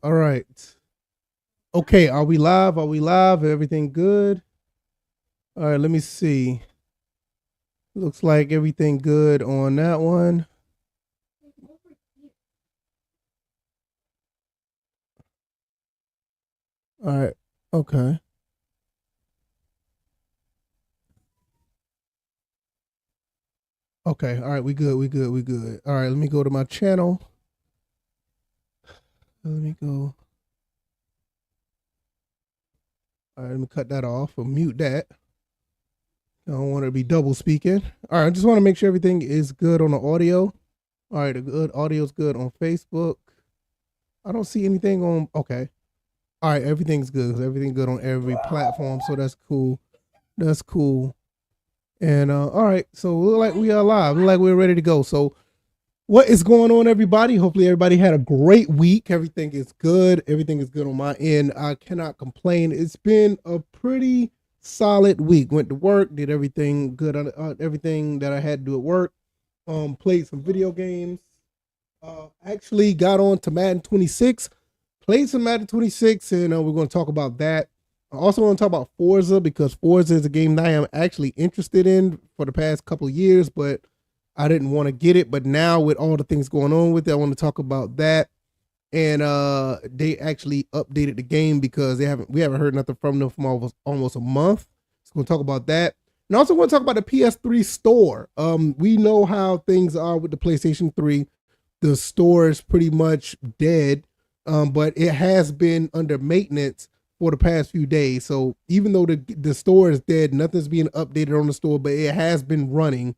All right. Okay, are we live? Are we live? Everything good? All right, let me see. Looks like everything good on that one. All right. Okay. Okay. All right, we good. We good. We good. All right, let me go to my channel. Let me go. All right, let me cut that off or mute that. I don't want to be double speaking. All right, I just want to make sure everything is good on the audio. All right, the good audio is good on Facebook. I don't see anything on. Okay. All right, everything's good. Everything's good on every platform, so that's cool. That's cool. And all right, so look like we are live. Look like we're ready to go. So what is going on, everybody? Hopefully everybody had a great week. Everything is good. Everything is good on my end. I cannot complain. It's been a pretty solid week. Went to work, did everything good on everything that I had to do at work. Played some video games. Actually got on to Madden 26. Played some Madden 26, and we're going to talk about that. I also want to talk about Forza because Forza is a game that I am actually interested in for the past couple of years, but I didn't want to get it. But now with all the things going on with it, I want to talk about that. And they actually updated the game because we haven't heard nothing from them for almost a month. So we're going to talk about that. And I also want to talk about the PS3 store. We know how things are with the PlayStation 3. The store is pretty much dead, but it has been under maintenance for the past few days. So even though the store is dead, nothing's being updated on the store, but it has been running,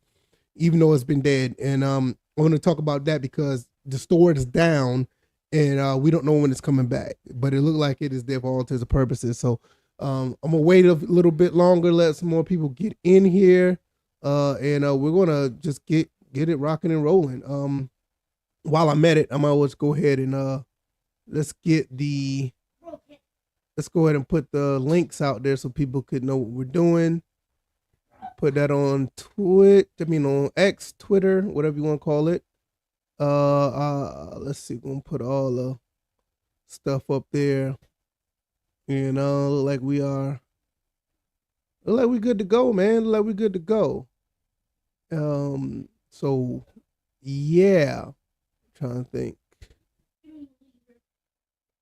even though it's been dead. And I want to talk about that because the store is down, and we don't know when it's coming back. But it looked like it is there for all intents and purposes. So I'm gonna wait a little bit longer, let some more people get in here, and we're gonna just get it rocking and rolling. While I'm at it, I might always go ahead and let's go ahead and put the links out there so people could know what we're doing. Put that on on X, Twitter, whatever you want to call it. Let's see, we're gonna put all the stuff up there. And look like we good to go, man. Look like we good to go. So yeah. Trying to think.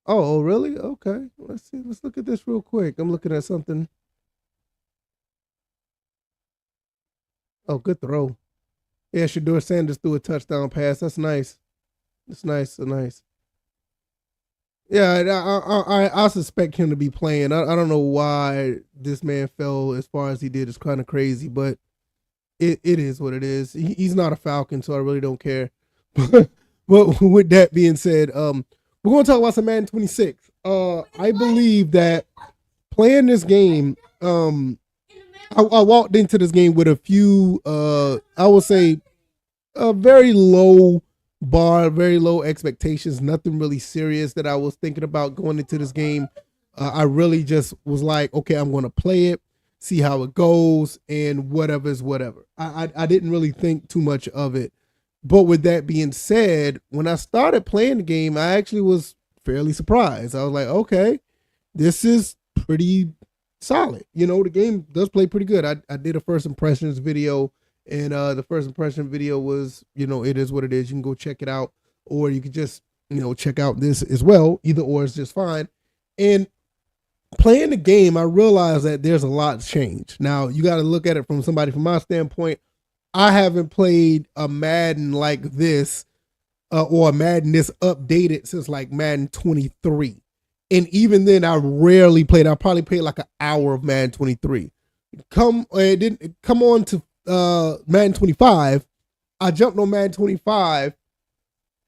Oh, really? Okay. Let's see. Let's look at this real quick. I'm looking at something. Oh, good throw. Yeah, Shador Sanders threw a touchdown pass. That's nice. That's nice. That's nice. Yeah, I suspect him to be playing. I don't know why this man fell as far as he did. It's kind of crazy, but it is what it is. He's not a Falcon, so I really don't care. But with that being said, we're going to talk about some Madden 26. I believe that playing this game, I walked into this game with a few, I would say, a very low bar, very low expectations, nothing really serious that I was thinking about going into this game. I really just was like, okay, I'm going to play it, see how it goes, and whatever is whatever. I didn't really think too much of it. But with that being said, when I started playing the game, I actually was fairly surprised. I was like, okay, this is pretty solid. You know, the game does play pretty good. I did a first impressions video, and the first impression video was, it is what it is. You can go check it out, or you could just, check out this as well. Either or is just fine. And playing the game, I realized that there's a lot changed. Now, you got to look at it from my standpoint. I haven't played a Madden like this or a Madden this updated since like Madden 23. And even then, I rarely played. I probably played like an hour of Madden 23. It didn't come on to Madden 25. I jumped on Madden 25.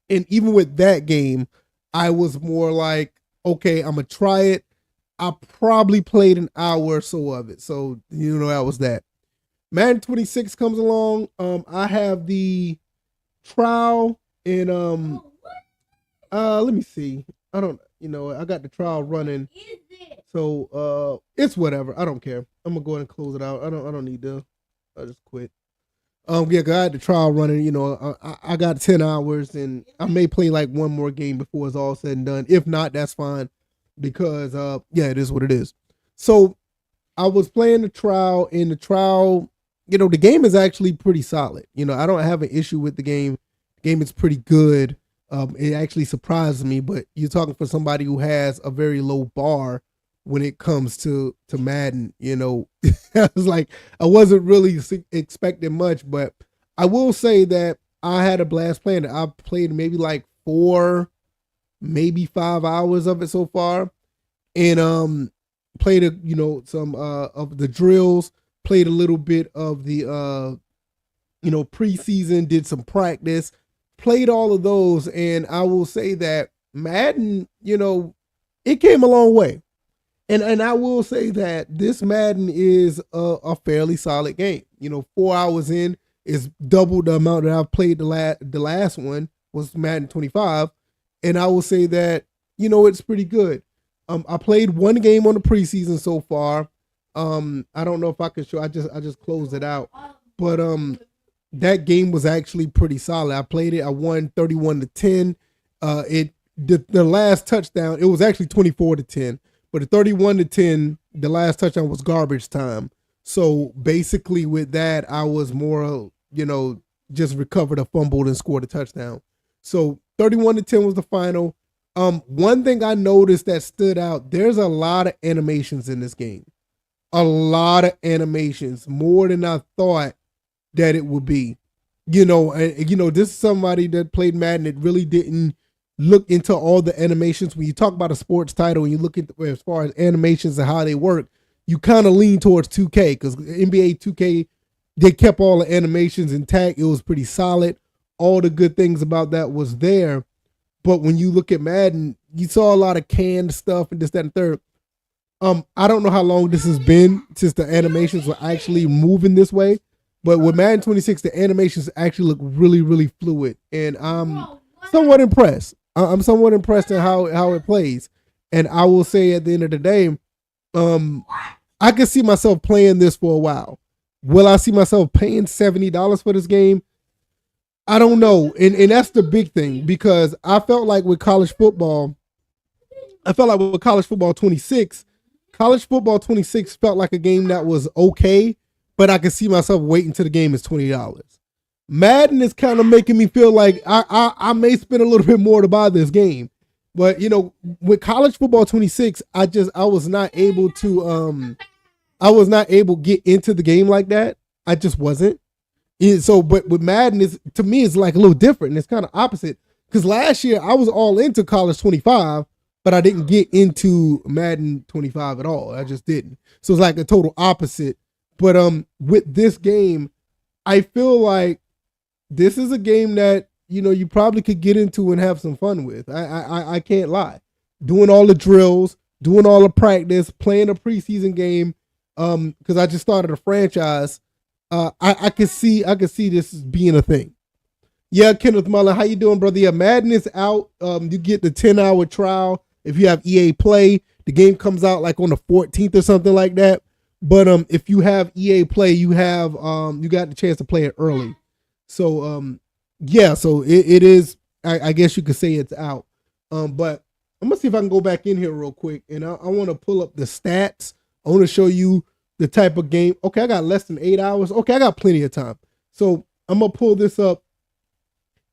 And even with that game, I was more like, okay, I'm going to try it. I probably played an hour or so of it. So, that was that. Madden 26 comes along. I have the trial and let me see. I don't I got the trial running. So it's whatever. I don't care. I'm gonna go ahead and close it out. I don't need to. I just quit. Yeah, 'cause I had the trial running. You know, I got 10 hours, and I may play like one more game before it's all said and done. If not, that's fine, because yeah, it is what it is. So I was playing the trial, and the trial, you know, the game is actually pretty solid. You know, I don't have an issue with the game. The game is pretty good. It actually surprised me, but you're talking for somebody who has a very low bar when it comes to Madden. You know, I was like, I wasn't really expecting much, but I will say that I had a blast playing it. I played maybe like 4, maybe 5 hours of it so far, and played some of the drills, played a little bit of the preseason, did some practice, played all of those, and I will say that Madden, it came a long way. And I will say that this Madden is a fairly solid game. 4 hours in is double the amount that I've played the last one was Madden 25, and I will say that it's pretty good. I played one game on the preseason so far. I don't know if I could show. I just closed it out, but that game was actually pretty solid. I played it. I won 31-10. The last touchdown, it was actually 24-10. But the 31-10, the last touchdown was garbage time. So basically with that, I was more, just recovered a fumble and scored a touchdown. So 31-10 was the final. One thing I noticed that stood out, there's a lot of animations in this game. A lot of animations, more than I thought that it would be. This is somebody that played Madden that really didn't look into all the animations. When you talk about a sports title and you look at as far as animations and how they work, you kind of lean towards 2K, because NBA 2K, they kept all the animations intact. It was pretty solid. All the good things about that was there. But when you look at Madden, you saw a lot of canned stuff and this, that, and third. I don't know how long this has been since the animations were actually moving this way. But with Madden 26, the animations actually look really, really fluid. And I'm somewhat impressed. I'm somewhat impressed at how it plays. And I will say at the end of the day, I can see myself playing this for a while. Will I see myself paying $70 for this game? I don't know. And that's the big thing, because I felt like with college football 26, college football 26 felt like a game that was okay, but I could see myself waiting till the game is $20. Madden is kind of making me feel like I may spend a little bit more to buy this game. But with college football 26, I was not able to get into the game like that. I just wasn't. But with Madden, to me it's like a little different, and it's kind of opposite. Because last year I was all into college 25, but I didn't get into Madden 25 at all. I just didn't. So it's like a total opposite. But with this game, I feel like this is a game that you probably could get into and have some fun with. I can't lie. Doing all the drills, doing all the practice, playing a preseason game, because I just started a franchise. I could see this as being a thing. Yeah, Kenneth Mullen, how you doing, brother? Yeah, Madden is out. You get the 10-hour trial if you have EA Play. The game comes out like on the 14th or something like that. But if you have EA Play, you got the chance to play it early. So yeah, so it is. I guess you could say it's out. But I'm gonna see if I can go back in here real quick, and I want to pull up the stats. I want to show you the type of game. Okay, I got less than 8 hours. Okay, I got plenty of time. So I'm gonna pull this up.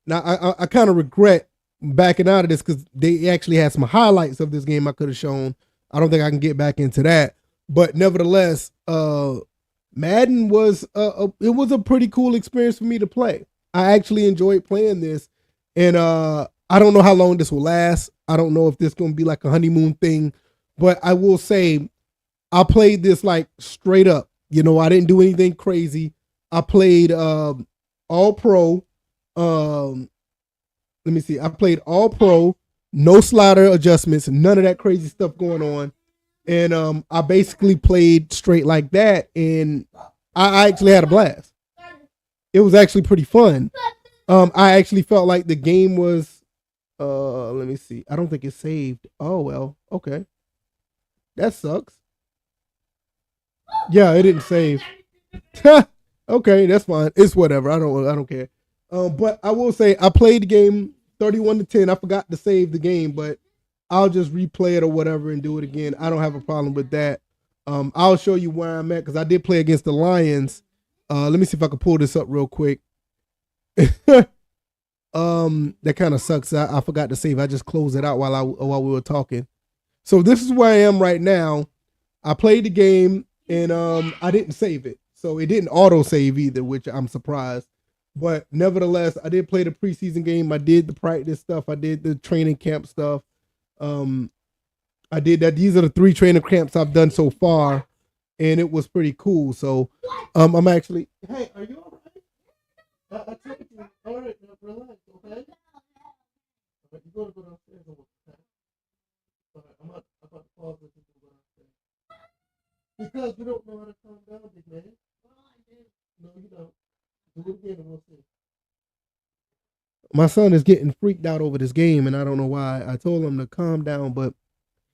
Now I kind of regret backing out of this, because they actually had some highlights of this game I could have shown. I don't think I can get back into that. But nevertheless, Madden was it was a pretty cool experience for me to play. I actually enjoyed playing this, and I don't know how long this will last. I don't know if this is going to be like a honeymoon thing, but I will say I played this like straight up. I didn't do anything crazy. I played all pro. Let me see. I played all pro, no slider adjustments, none of that crazy stuff going on. And I basically played straight like that, and I actually had a blast. It was actually pretty fun. I actually felt like the game was, let me see. I don't think it saved. Oh, well, okay. That sucks. Yeah, it didn't save. Okay, that's fine. It's whatever. I don't care. But I will say I played the game 31-10. I forgot to save the game, but I'll just replay it or whatever and do it again. I don't have a problem with that. I'll show you where I'm at because I did play against the Lions. Let me see if I can pull this up real quick. That kind of sucks. I forgot to save. I just closed it out while we were talking. So this is where I am right now. I played the game and I didn't save it. So it didn't auto save either, which I'm surprised. But nevertheless, I did play the preseason game. I did the practice stuff. I did the training camp stuff. I did that. These are the 3 training camps I've done so far, and it was pretty cool. So I'm actually. Hey, are you all right? I told you. All right, now relax, okay? But you gotta go downstairs. Okay? I'm about to pause this and go downstairs. Because you don't know how to calm down, big man. No, you don't. Do it again and we'll see. My son is getting freaked out over this game, and I don't know why. I told him to calm down, but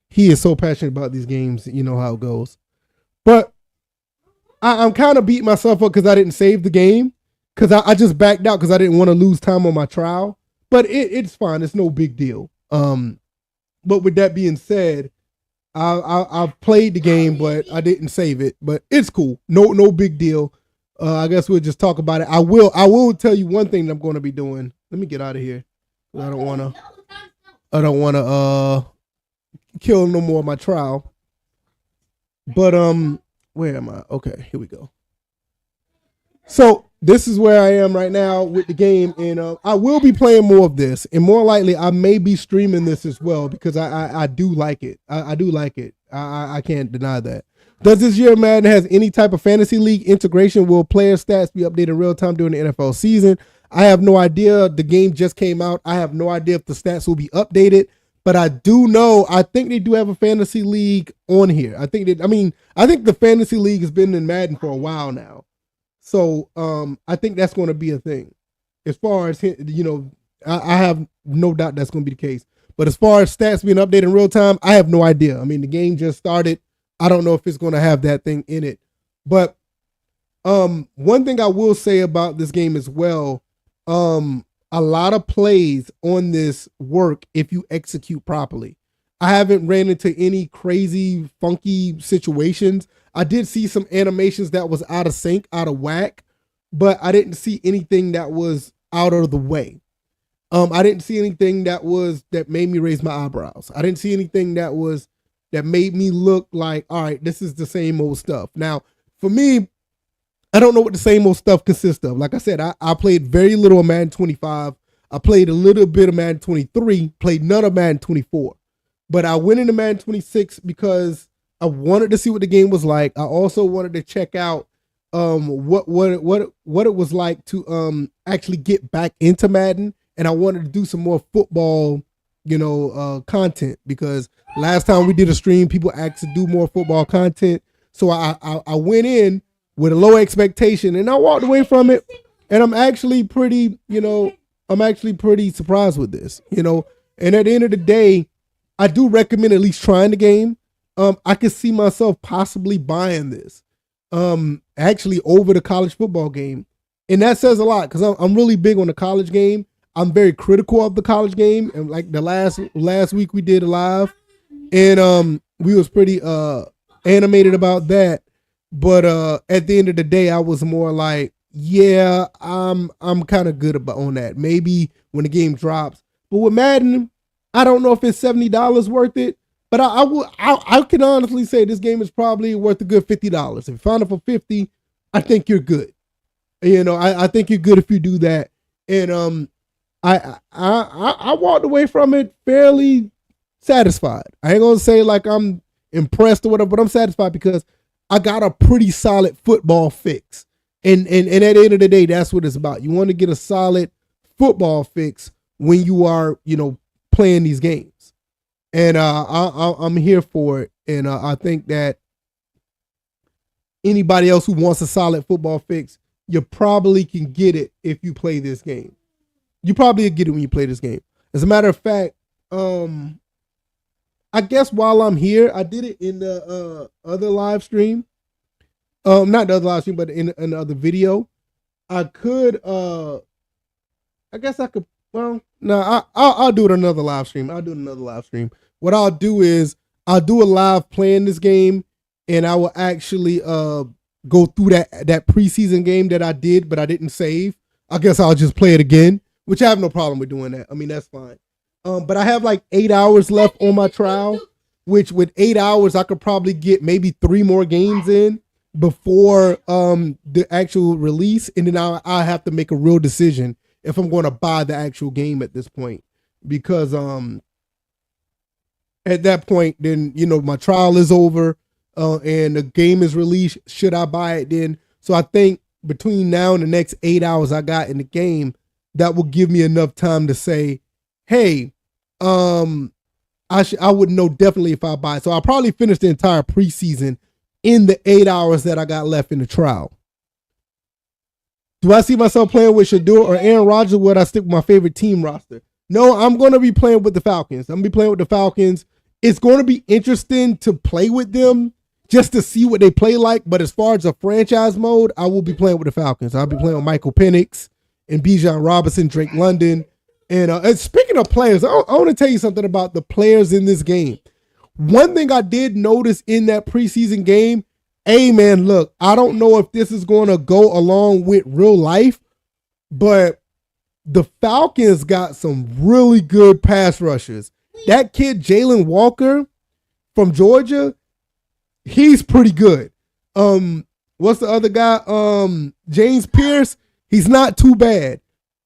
he is so passionate about these games. You know how it goes. But I'm kind of beating myself up because I didn't save the game because I just backed out because I didn't want to lose time on my trial. But it's fine. It's no big deal. But with that being said, I've played the game, but I didn't save it. But it's cool. No big deal. I guess we'll just talk about it. I will tell you one thing that I'm going to be doing. Let me get out of here. I don't want to kill no more of my trial. But where am I? Okay, here we go. So this is where I am right now with the game, and I will be playing more of this, and more likely I may be streaming this as well because I do like it. I do like it. I can't deny that. Does this year Madden has any type of fantasy league integration? Will player stats be updated in real time during the NFL season? I have no idea. The game just came out. I have no idea if the stats will be updated, but I do know, I think they do have a fantasy league on here. I think the fantasy league has been in Madden for a while now. So I think that's going to be a thing. As far as, I have no doubt that's going to be the case. But as far as stats being updated in real time, I have no idea. I mean, the game just started. I don't know if it's going to have that thing in it. But one thing I will say about this game as well, a lot of plays on this work if you execute properly. I haven't ran into any crazy, funky situations. I did see some animations that was out of sync, out of whack, but I didn't see anything that was out of the way. I didn't see anything that made me raise my eyebrows. I didn't see anything that made me look like, all right, this is the same old stuff. Now, for me, I don't know what the same old stuff consists of. Like I said, I played very little of Madden 25. I played a little bit of Madden 23, played none of Madden 24. But I went into Madden 26 because I wanted to see what the game was like. I also wanted to check out what it was like to actually get back into Madden, and I wanted to do some more football, content, because last time we did a stream, people asked to do more football content. So I went in with a low expectation, and I walked away from it, and I'm actually pretty surprised with this, and at the end of the day, I do recommend at least trying the game. I could see myself possibly buying this, actually over the college football game. And that says a lot because I'm really big on the college game. I'm very critical of the college game. And like the last week we did a live, and we was pretty animated about that. But at the end of the day, I was more like, yeah, I'm kind of good on that. Maybe when the game drops. But with Madden, I don't know if it's $70 worth it. But I can honestly say this game is probably worth a good $50. If you find it for $50, I think you're good. I think you're good if you do that. And I walked away from it fairly satisfied. I ain't gonna say like I'm impressed or whatever, but I'm satisfied because I got a pretty solid football fix. And at the end of the day, that's what it's about. You want to get a solid football fix when you are, playing these games. And I'm here for it. And I think that anybody else who wants a solid football fix, you probably can get it if you play this game. You probably get it when you play this game. As a matter of fact, I guess while I'm here, I did it in the other live stream. Not the other live stream, but in another video. I could I guess I could. Well, no, I'll do it another live stream. I'll do another live stream. What I'll do is I'll do a live playing this game, and I will actually go through that preseason game that I did, but I didn't save. I guess I'll just play it again, which I have no problem with doing that. I mean, that's fine. But I have like 8 hours left on my trial, which with 8 hours I could probably get maybe 3 more games in before the actual release, and then I have to make a real decision if I'm going to buy the actual game at this point, because at that point then my trial is over, and the game is released. Should I buy it then? So I think between now and the next 8 hours I got in the game, that will give me enough time to say, hey, I would know definitely if I buy it. So I'll probably finish the entire preseason in the 8 hours that I got left in the trial. Do I see myself playing with Shador or Aaron Rodgers? Would I stick with my favorite team roster? No, I'm going to be playing with the Falcons. I'm going to be playing with the Falcons. It's going to be interesting to play with them just to see what they play like. But as far as a franchise mode, I will be playing with the Falcons. I'll be playing with Michael Penix and Bijan Robinson, Drake London. And speaking of players, I want to tell you something about the players in this game. One thing I did notice in that preseason game, hey man, look, I don't know if this is going to go along with real life, but the Falcons got some really good pass rushers. That kid, Jalen Walker from Georgia, he's pretty good. What's the other guy? James Pierce, he's not too bad.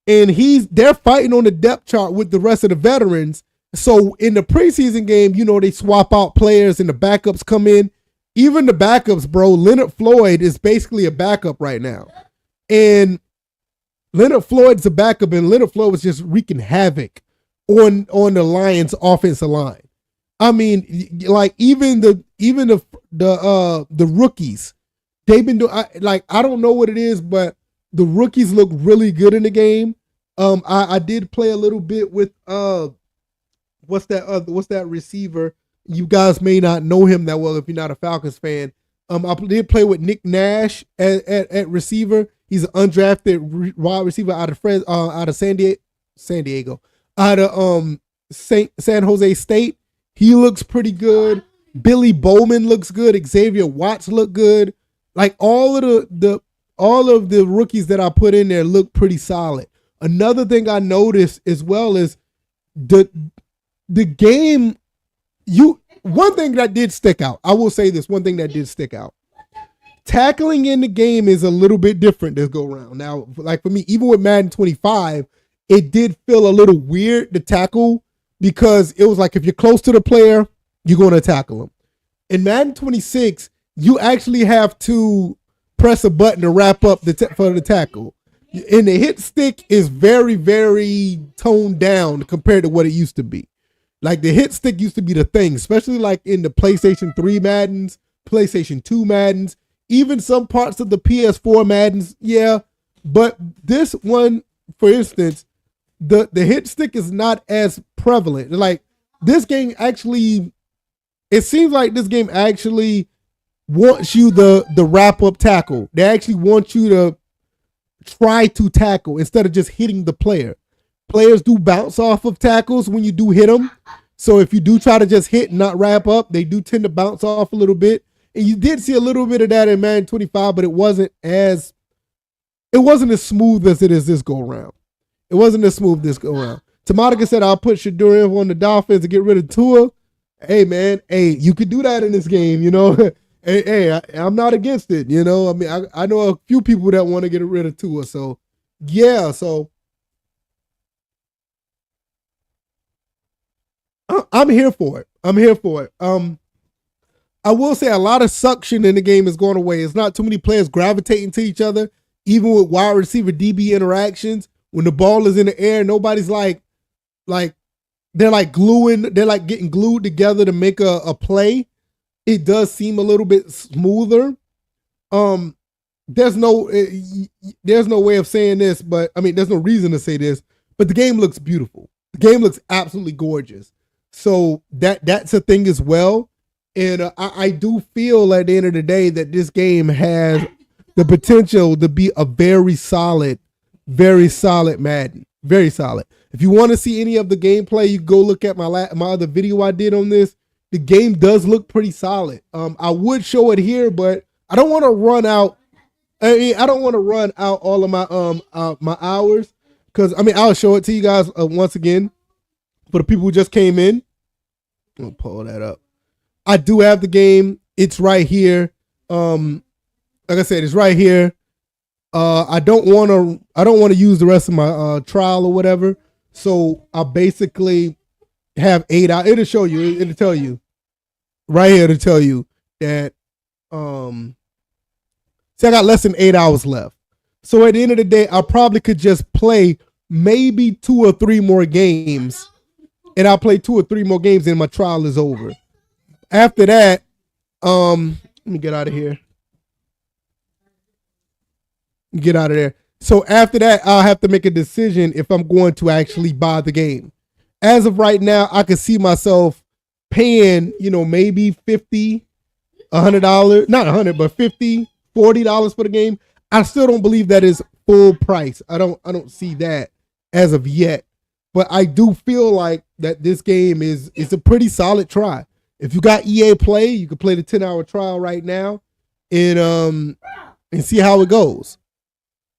And they're fighting on the depth chart with the rest of the veterans. So in the preseason game, they swap out players and the backups come in. Even the backups, bro, Leonard Floyd is basically a backup right now. And Leonard Floyd's a backup, and Leonard Floyd was just wreaking havoc on the Lions offensive line. I mean, like even the rookies, they've been doing, I don't know what it is, but the rookies look really good in the game. I did play a little bit with what's that receiver? You guys may not know him that well if you're not a Falcons fan. I did play with Nick Nash at receiver. He's an undrafted wide receiver out of San Diego, out of San Jose State. He looks pretty good. Billy Bowman looks good. Xavier Watts look good. Like all of the rookies that I put in there look pretty solid. Another thing I noticed as well is the game. One thing that did stick out. I will say this. One thing that did stick out. Tackling in the game is a little bit different this go around. Now, like for me, even with Madden 25, it did feel a little weird to tackle because it was like if you're close to the player, you're going to tackle them. In Madden 26, you actually have to press a button to wrap up for the tackle. And the hit stick is very, very toned down compared to what it used to be. Like the hit stick used to be the thing, especially like in the PlayStation 3 Maddens, PlayStation 2 Maddens, even some parts of the PS4 Maddens. Yeah. But this one, for instance, the hit stick is not as prevalent. Like this game actually, it seems like this game actually wants you the wrap up tackle. They actually want you to try to tackle instead of just hitting the player. Players do bounce off of tackles when you do hit them. So if you do try to just hit and not wrap up, they do tend to bounce off a little bit. And you did see a little bit of that in Madden 25, but it wasn't as smooth as it is this go around. It wasn't as smooth this go around. Tomatica said, I'll put Shador on the Dolphins to get rid of Tua. Hey man, you could do that in this game, Hey, I'm not against it, I mean, I know a few people that want to get rid of Tua, so yeah, so I'm here for it. I will say a lot of suction in the game is going away. It's not too many players gravitating to each other, even with wide receiver DB interactions. When the ball is in the air, nobody's like they're like getting glued together to make a play. It does seem a little bit smoother. There's no way of saying this, but I mean, there's no reason to say this, but the game looks beautiful. The game looks absolutely gorgeous. So that's a thing as well. And I do feel at the end of the day that this game has the potential to be a very solid Madden. Very solid. If you want to see any of the gameplay, you go look at my other video I did on this. The game does look pretty solid. I would show it here, but I don't want to run out. I don't want to run out all of my my hours, because I'll show it to you guys once again for the people who just came in. I'm gonna pull that up. I do have the game. It's right here. Like I said, it's right here. I don't want to use the rest of my trial or whatever. So I basically have 8 hours. It'll show you. It'll tell you right here to tell you that. See, I got less than 8 hours left. So at the end of the day, I probably could just play maybe 2 or 3 more games, and I'll play 2 or 3 more games, and my trial is over. After that, let me get out of here. Get out of there. So after that, I'll have to make a decision if I'm going to actually buy the game. As of right now, I can see myself paying, maybe $50, $100, not $100, but $50, $40 for the game. I still don't believe that is full price. I don't see that as of yet. But I do feel like that this game is a pretty solid try. If you got EA Play, you can play the 10-hour trial right now and see how it goes.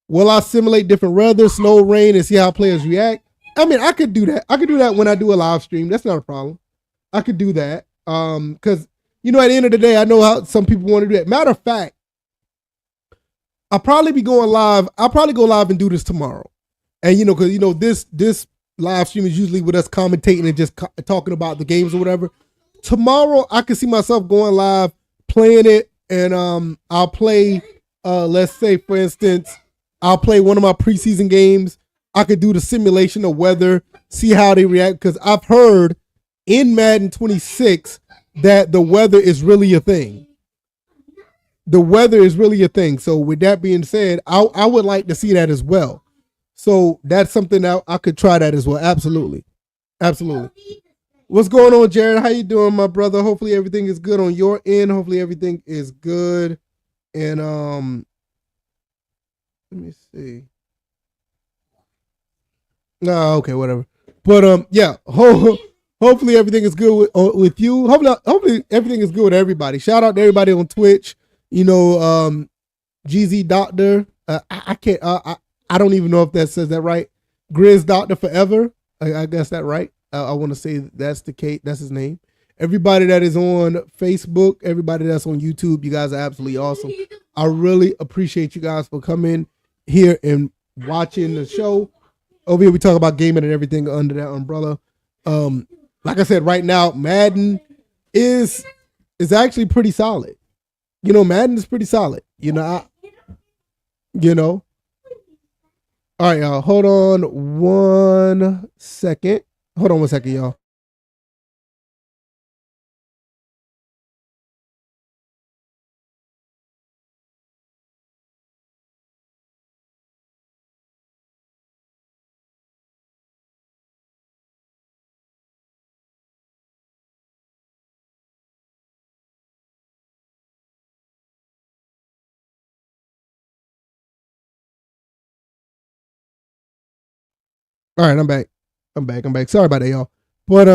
Will I simulate different weather, snow, rain, and see how players react? I could do that. I could do that when I do a live stream. That's not a problem. I could do that. Because, at the end of the day, I know how some people want to do that. Matter of fact, I'll probably be going live. I'll probably go live and do this tomorrow. And, because, this live stream is usually with us commentating and just talking about the games or whatever. Tomorrow, I can see myself going live, playing it, and I'll play, let's say, for instance, I'll play one of my preseason games. I could do the simulation of weather, see how they react, because I've heard in Madden 26 that the weather is really a thing. The weather is really a thing. So with that being said, I would like to see that as well. So that's something that I could try that as well. Absolutely. Absolutely. What's going on, Jared? How you doing, my brother? Hopefully everything is good on your end. Hopefully everything is good. And let me see. No, okay, whatever. But yeah, hopefully everything is good with you. Hopefully everything is good with everybody. Shout out to everybody on Twitch. GZ Doctor. I can't. I don't even know if that says that right. Grizz Doctor Forever. I guess that right. I want to say that's the case. That's his name. Everybody that is on Facebook, everybody that's on YouTube, you guys are absolutely awesome. I really appreciate you guys for coming here and watching the show. Over here, we talk about gaming and everything under that umbrella. Like I said, right now, Madden is actually pretty solid. Madden is pretty solid. All right, y'all. Hold on 1 second. Hold on 1 second, y'all. All right, I'm back. I'm back. Sorry about that, y'all. But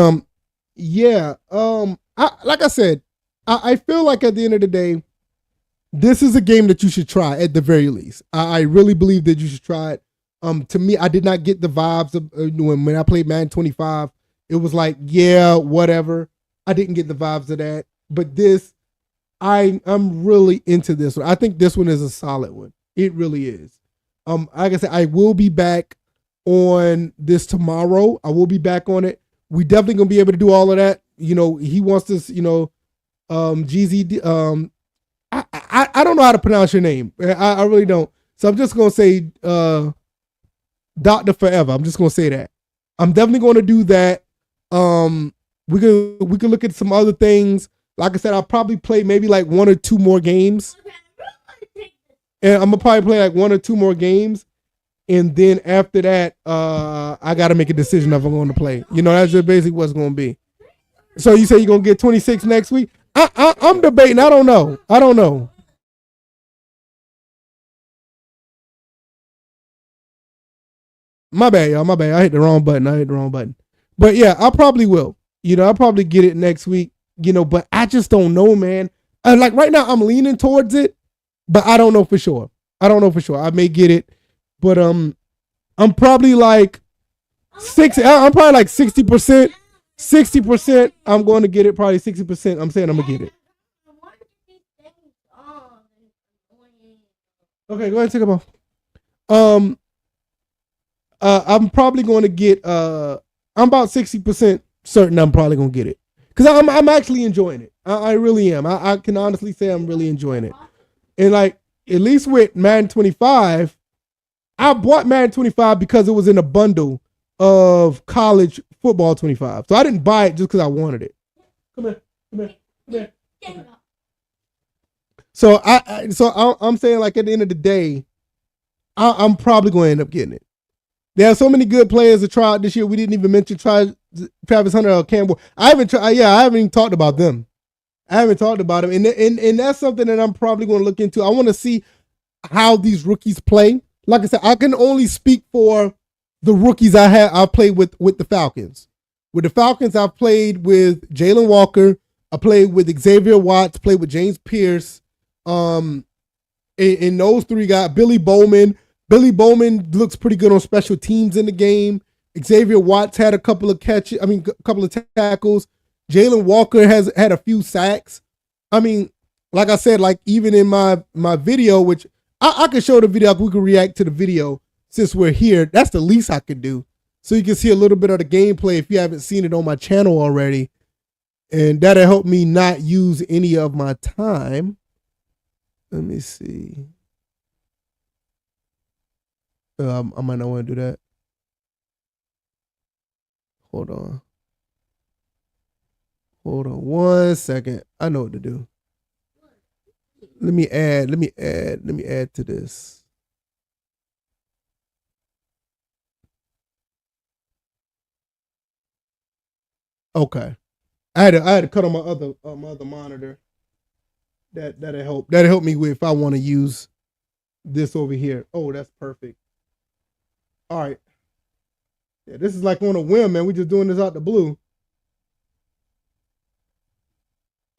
yeah. Like I said, I feel like at the end of the day, this is a game that you should try at the very least. I really believe that you should try it. To me, I did not get the vibes of when I played Madden 25. It was like, yeah, whatever. I didn't get the vibes of that. But this, I'm really into this one. I think this one is a solid one. It really is. Like I said, I will be back on this tomorrow. I will be back on it. We definitely gonna be able to do all of that. He wants this, GZ. I don't know how to pronounce your name. I really don't. So I'm just gonna say Dr. Forever. I'm just gonna say that. I'm definitely gonna do that. We could look at some other things. Like I said, I'll probably play maybe like 1 or 2 more games. And I'm gonna probably play like 1 or 2 more games. And then after that, I got to make a decision if I'm going to play. That's just basically what's going to be. So you say you're going to get 26 next week? I'm debating. I don't know. My bad, y'all. My bad. I hit the wrong button. But yeah, I probably will. I'll probably get it next week. But I just don't know, man. Like right now, I'm leaning towards it, but I don't know for sure. I may get it, but I'm probably like I'm probably like 60%. 60%. I'm going to get it. Probably 60%. I'm saying I'm gonna get it. Okay, go ahead and take them off. I'm probably going to get. I'm about 60% certain I'm probably going to get it because I'm actually enjoying it. I really am. I can honestly say I'm really enjoying it. And like at least with Madden 25, I bought Madden 25 because it was in a bundle of college football 25. So I didn't buy it just because I wanted it. Come here. So I'm saying like at the end of the day, I'm probably going to end up getting it. There are so many good players to try out this year. We didn't even mention Travis Hunter or Campbell. I haven't even talked about them. I haven't talked about them, and that's something that I'm probably going to look into. I want to see how these rookies play. Like I said, I can only speak for the rookies I played with the Falcons. With the Falcons, I've played with Jalen Walker. I played with Xavier Watts. Played with James Pierce. In those three guys, Billy Bowman. Billy Bowman looks pretty good on special teams in the game. Xavier Watts had a couple of tackles. Jalen Walker has had a few sacks. I mean, like I said, like even in my video, which I could show the video, we could react to the video since we're here. That's the least I could do. So you can see a little bit of the gameplay if you haven't seen it on my channel already. And that'll help me not use any of my time. Let me see. I might not want to do that. Hold on 1 second. I know what to do. Let me add to this. Okay. I had to cut on my other monitor. That'll help. That'll help me with if I want to use this over here. Oh, that's perfect. All right. Yeah, this is like on a whim, man. We're just doing this out the blue.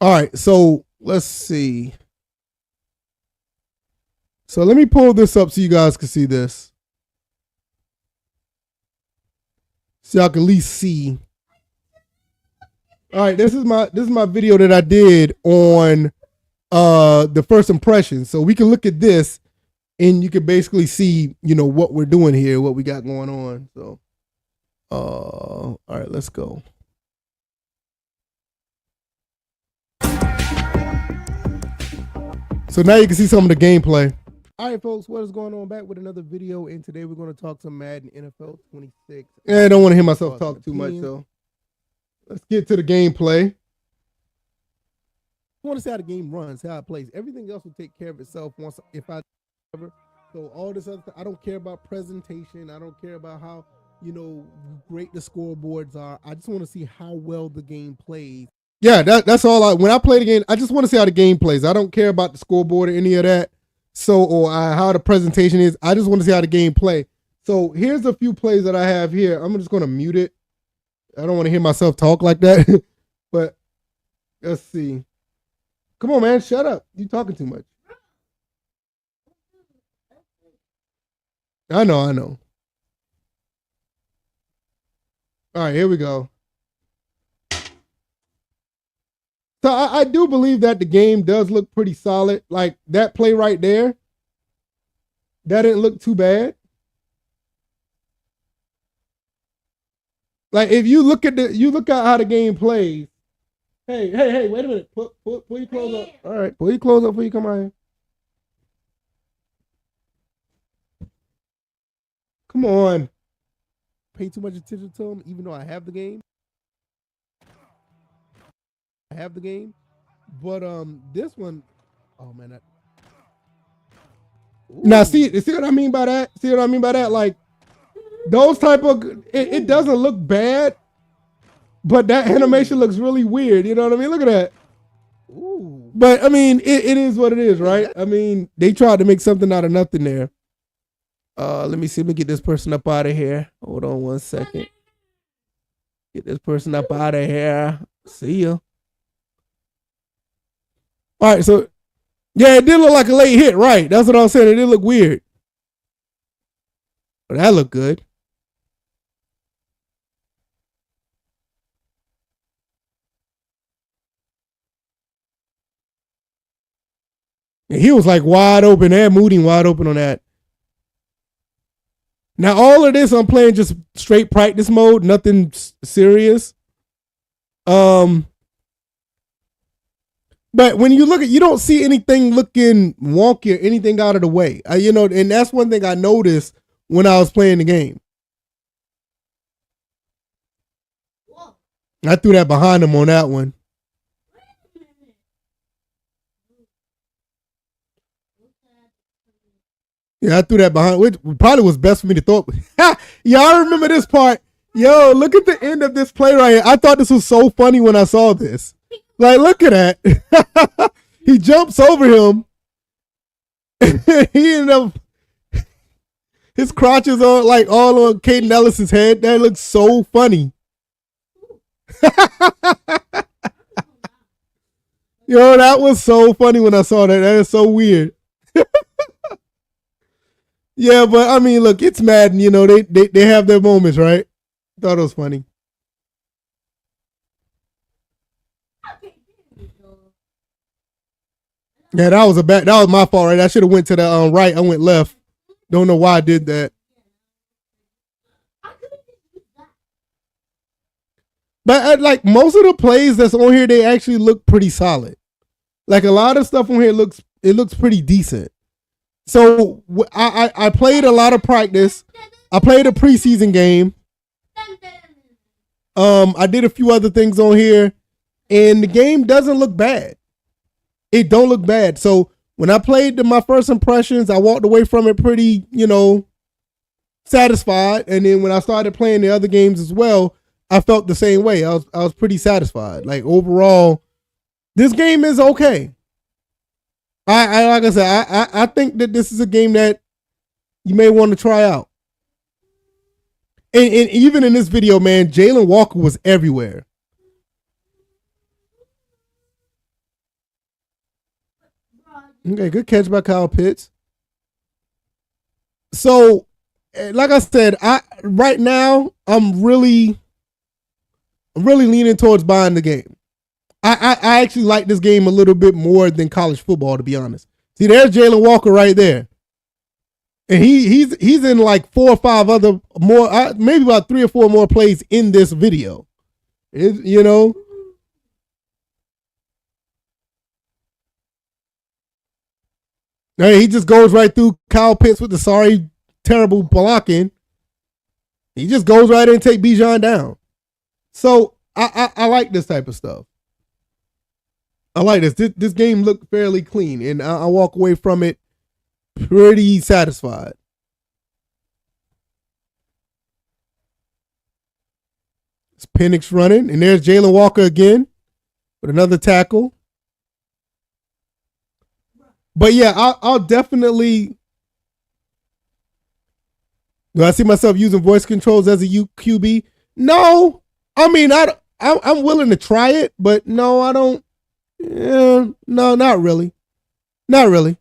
All right, so let's see. So let me pull this up so you guys can see this. So y'all can at least see. All right, this is my video that I did on the first impression. So we can look at this and you can basically see, what we're doing here, what we got going on. So all right, let's go. So now you can see some of the gameplay. All right, folks, what is going on? Back with another video, and today we're going to talk some Madden NFL 26. Yeah, I don't want to hear myself talk too much, so let's get to the gameplay. I want to see how the game runs, how it plays. Everything else will take care of itself once if I ever. So all this other stuff, I don't care about presentation. I don't care about how great the scoreboards are. I just want to see how well the game plays. Yeah, that's all. When I play the game, I just want to see how the game plays. I don't care about the scoreboard or any of that. So, or how the presentation is. I just want to see how the game play. So here's a few plays that I have here. I'm just going to mute it. I don't want to hear myself talk like that. But let's see. Come on, man. Shut up. You talking too much. I know. All right, here we go. So I do believe that the game does look pretty solid. Like that play right there, that didn't look too bad. Like if you look at how the game plays. Hey, wait a minute. Pull your clothes up. All right, pull your clothes up before you come out here. Come on. Pay too much attention to them, even though I have the game. But this one, oh man. Now see what I mean by that? Like those type of it doesn't look bad, but that animation looks really weird. You know what I mean? Look at that. But I mean, it is what it is, right? I mean, they tried to make something out of nothing there. Let me see. Let me get this person up out of here. Hold on 1 second. Get this person up out of here. See ya. All right, so yeah, it did look like a late hit, right? That's what I was saying. It did look weird. But that looked good. And he was like wide open and Moody wide open on that. Now, all of this, I'm playing just straight practice mode, nothing serious. But when you look at, you don't see anything looking wonky or anything out of the way. And that's one thing I noticed when I was playing the game. I threw that behind him on that one. Yeah, I threw that behind, which probably was best for me to throw it. Y'all remember this part? Yo, look at the end of this play right here. I thought this was so funny when I saw this. Like, look at that. He jumps over him. He ended up, his crotch is all on Caden Ellis's head. That looks so funny. Yo, that was so funny when I saw that. That is so weird. Yeah, but I mean, look, it's Madden. They have their moments, right? Thought it was funny. Yeah, that was my fault, right? I should have went to the right. I went left. Don't know why I did that. But like most of the plays that's on here, they actually look pretty solid. Like a lot of stuff on here looks pretty decent. So I played a lot of practice. I played a preseason game. I did a few other things on here, and the game doesn't look bad. It don't look bad. So when I played my first impressions, I walked away from it pretty, satisfied. And then when I started playing the other games as well, I felt the same way. I was pretty satisfied. Like overall, this game is okay. I like I said, I think that this is a game that you may want to try out. And even in this video, man, Jalen Walker was everywhere. Okay, good catch by Kyle Pitts. So, like I said, right now I'm really leaning towards buying the game. I actually like this game a little bit more than college football, to be honest. See, there's Jalen Walker right there. And he's in like 4 or 5 other more, maybe about 3 or 4 more plays in this video. Hey, he just goes right through Kyle Pitts with the terrible blocking. He just goes right in and take Bijan down. So I like this type of stuff. I like this. This game looked fairly clean, and I walk away from it pretty satisfied. It's Penix running, and there's Jalen Walker again with another tackle. But yeah, I'll definitely. Do I see myself using voice controls as a QB? No, I mean I'm willing to try it, but no, I don't. Yeah, no, not really. Not really.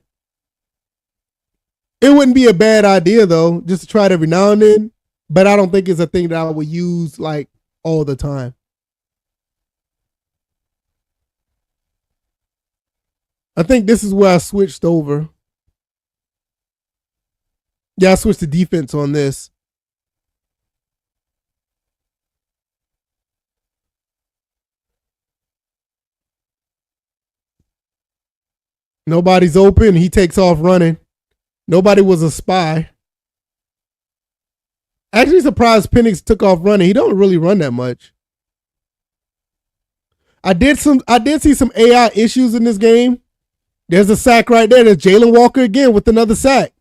It wouldn't be a bad idea though, just to try it every now and then. But I don't think it's a thing that I would use like all the time. I think this is where I switched over. Yeah, I switched to defense on this. Nobody's open. He takes off running. Nobody was a spy. Actually surprised Penix took off running. He don't really run that much. I did see some AI issues in this game. There's a sack right there. There's Jalen Walker again with another sack.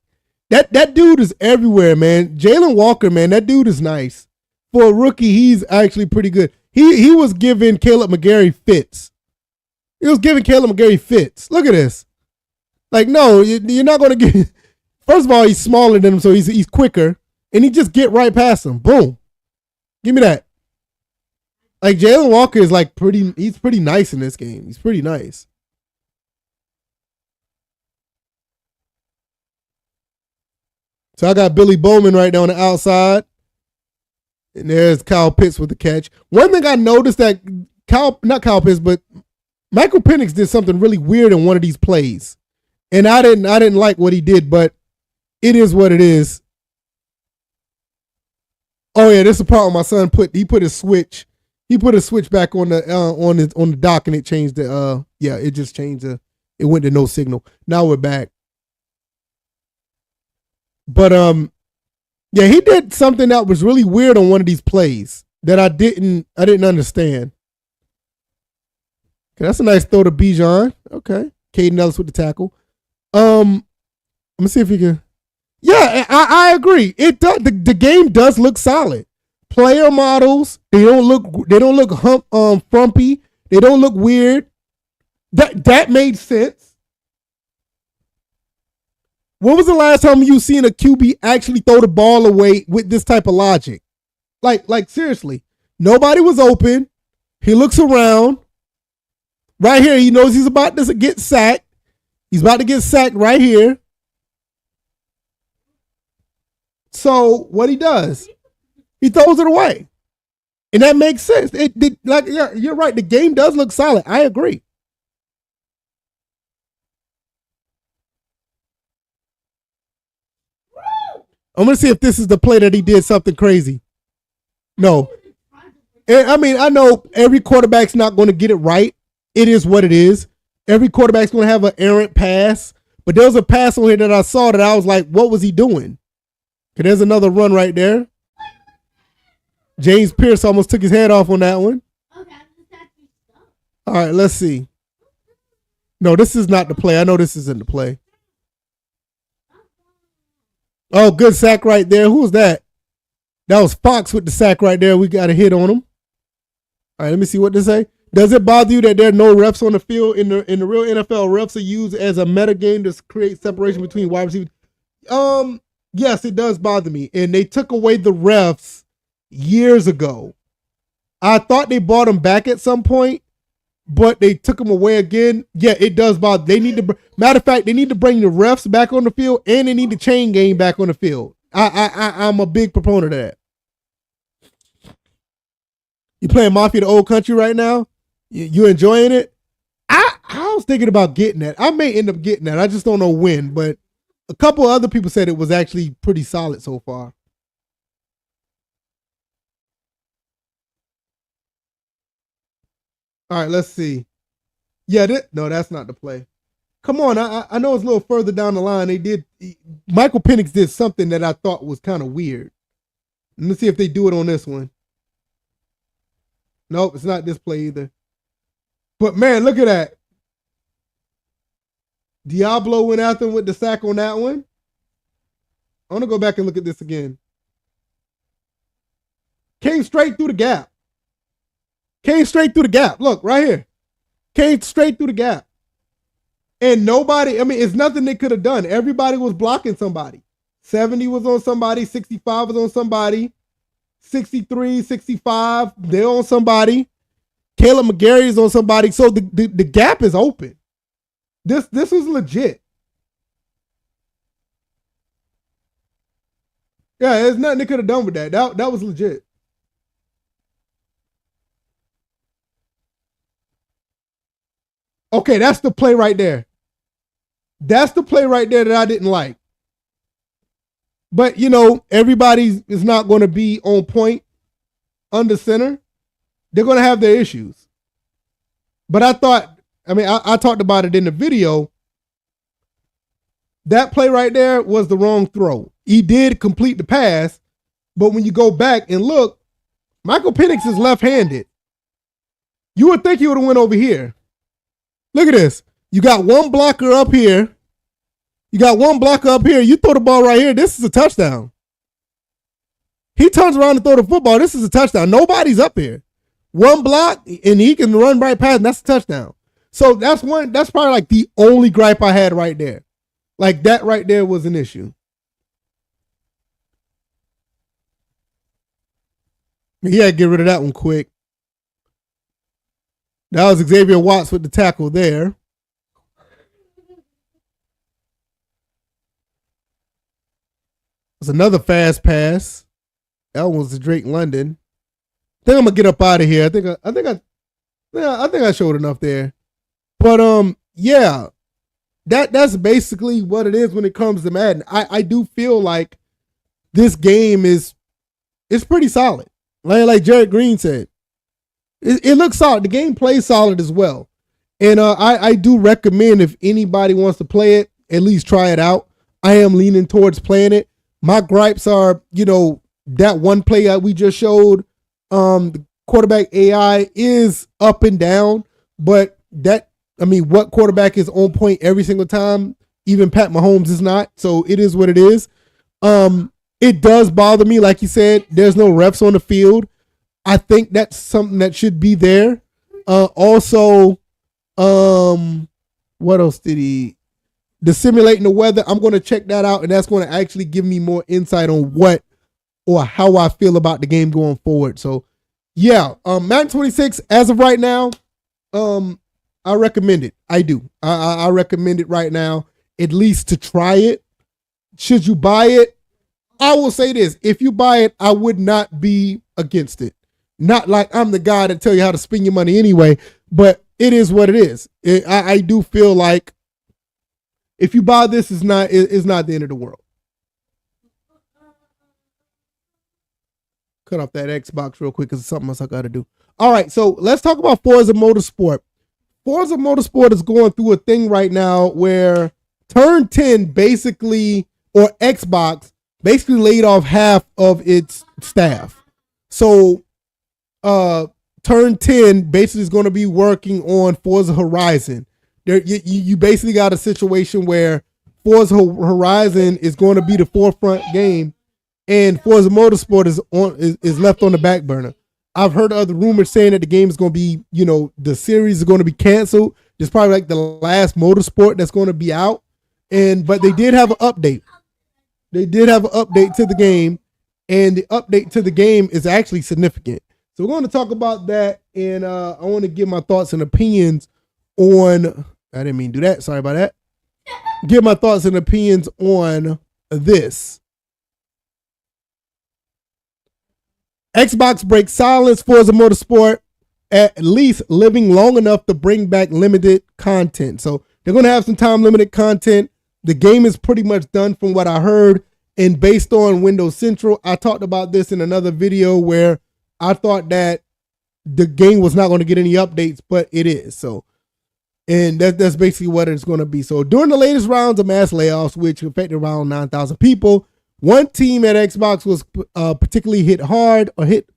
That dude is everywhere, man. Jalen Walker, man, that dude is nice. For a rookie, he's actually pretty good. He was giving Caleb McGarry fits. He was giving Caleb McGarry fits. Look at this. Like, no, you're not going to get. First of all, he's smaller than him, so he's quicker, and he just get right past him. Boom. Give me that. Like, Jalen Walker is like he's pretty nice in this game. He's pretty nice. So I got Billy Bowman right there on the outside. And there's Kyle Pitts with the catch. One thing I noticed that not Kyle Pitts, but Michael Penix did something really weird in one of these plays. And I didn't like what he did, but it is what it is. Oh yeah, this is the part where my son put his switch. He put a switch back on the dock, and it changed the it just changed it went to no signal. Now we're back. But yeah, he did something that was really weird on one of these plays that I didn't understand. Okay, that's a nice throw to Bijan. Okay. Caden Ellis with the tackle. Let me see if he can. Yeah, I agree. It does. The game does look solid. Player models, they don't look frumpy. They don't look weird. That made sense. When was the last time you seen a QB actually throw the ball away with this type of logic? Like seriously, nobody was open. He looks around. Right here, he knows he's about to get sacked. He's about to get sacked right here. So what he does, he throws it away. And that makes sense. You're right. The game does look solid. I agree. I'm going to see if this is the play that he did something crazy. No. And, I mean, I know every quarterback's not going to get it right. It is what it is. Every quarterback's going to have an errant pass. But there was a pass on here that I saw that I was like, what was he doing? Okay, there's another run right there. James Pierce almost took his head off on that one. All right, let's see. No, this is not the play. I know this isn't the play. Oh, good sack right there. Who was that? That was Fox with the sack right there. We got a hit on him. All right, let me see what they say. Does it bother you that there are no refs on the field? In the real NFL, refs are used as a meta game to create separation between wide receivers. Yes, it does bother me. And they took away the refs years ago. I thought they brought them back at some point, but they took them away again. Yeah, it does bother. Matter of fact, they need to bring the refs back on the field, and they need the chain game back on the field. I'm a big proponent of that. You playing Mafia the Old Country right now? You enjoying it? I was thinking about getting that. I may end up getting that. I just don't know when, but a couple other people said it was actually pretty solid so far. All right, let's see. Yeah, no, that's not the play. Come on, I know it's a little further down the line. Michael Penix did something that I thought was kind of weird. Let me see if they do it on this one. Nope, it's not this play either. But man, look at that. Diablo went after him with the sack on that one. I want to go back and look at this again. Came straight through the gap. Came straight through the gap. Look, right here. Came straight through the gap. And nobody, I mean, it's nothing they could have done. Everybody was blocking somebody. 70 was on somebody. 65 was on somebody. 63, 65, they're on somebody. Caleb McGarry is on somebody. So the gap is open. This was legit. Yeah, there's nothing they could have done with that. That was legit. Okay, that's the play right there. That's the play right there that I didn't like. But, you know, everybody is not going to be on point under center. They're going to have their issues. But I talked about it in the video. That play right there was the wrong throw. He did complete the pass, but when you go back and look, Michael Penix is left-handed. You would think he would have went over here. Look at this. You got one blocker up here. You got one blocker up here. You throw the ball right here. This is a touchdown. He turns around and throw the football. This is a touchdown. Nobody's up here. One block, and he can run right past, and that's a touchdown. So that's probably like the only gripe I had right there. Like that right there was an issue. Yeah, get rid of that one quick. That was Xavier Watts with the tackle there. It's another fast pass. That one was to Drake London. I think I'm gonna get up out of here. I think I showed enough there. But yeah, that's basically what it is when it comes to Madden. I do feel like this game is pretty solid. Like Jared Green said, it looks solid. The game plays solid as well. And I do recommend if anybody wants to play it, at least try it out. I am leaning towards playing it. My gripes are, that one play that we just showed, the quarterback AI is up and down, but what quarterback is on point every single time? Even Pat Mahomes is not. So it is what it is. It does bother me. Like you said, there's no refs on the field. I think that's something that should be there. Also, what else did he? The simulating the weather, I'm going to check that out, and that's going to actually give me more insight on what or how I feel about the game going forward. So, yeah, Madden 26, as of right now, I recommend it. I do. I recommend it right now, at least to try it. Should you buy it? I will say this. If you buy it, I would not be against it. Not like I'm the guy to tell you how to spend your money anyway, but it is what it is. I do feel like if you buy this, it's not the end of the world. Cut off that Xbox real quick because it's something else I got to do. All right, so let's talk about Forza Motorsport. Forza Motorsport is going through a thing right now where Turn 10 basically, or Xbox, basically laid off half of its staff. So Turn 10 basically is going to be working on Forza Horizon. You basically got a situation where Forza Horizon is going to be the forefront game, and Forza Motorsport is left on the back burner. I've heard other rumors saying that the game is going to be, the series is going to be canceled. It's probably like the last Motorsport that's going to be out. But they did have an update. They did have an update to the game, and the update to the game is actually significant. So we're going to talk about that, and I want to give my thoughts and opinions on. I didn't mean to do that. Sorry about that. Give my thoughts and opinions on this. Xbox breaks silence. Forza Motorsport at least living long enough to bring back limited content. So they're going to have some time limited content. The game is pretty much done from what I heard. And based on Windows Central, I talked about this in another video where I thought that the game was not going to get any updates, but it is. So, and that's basically what it's going to be. So during the latest rounds of mass layoffs, which affected around 9,000 people, one team at Xbox was particularly hit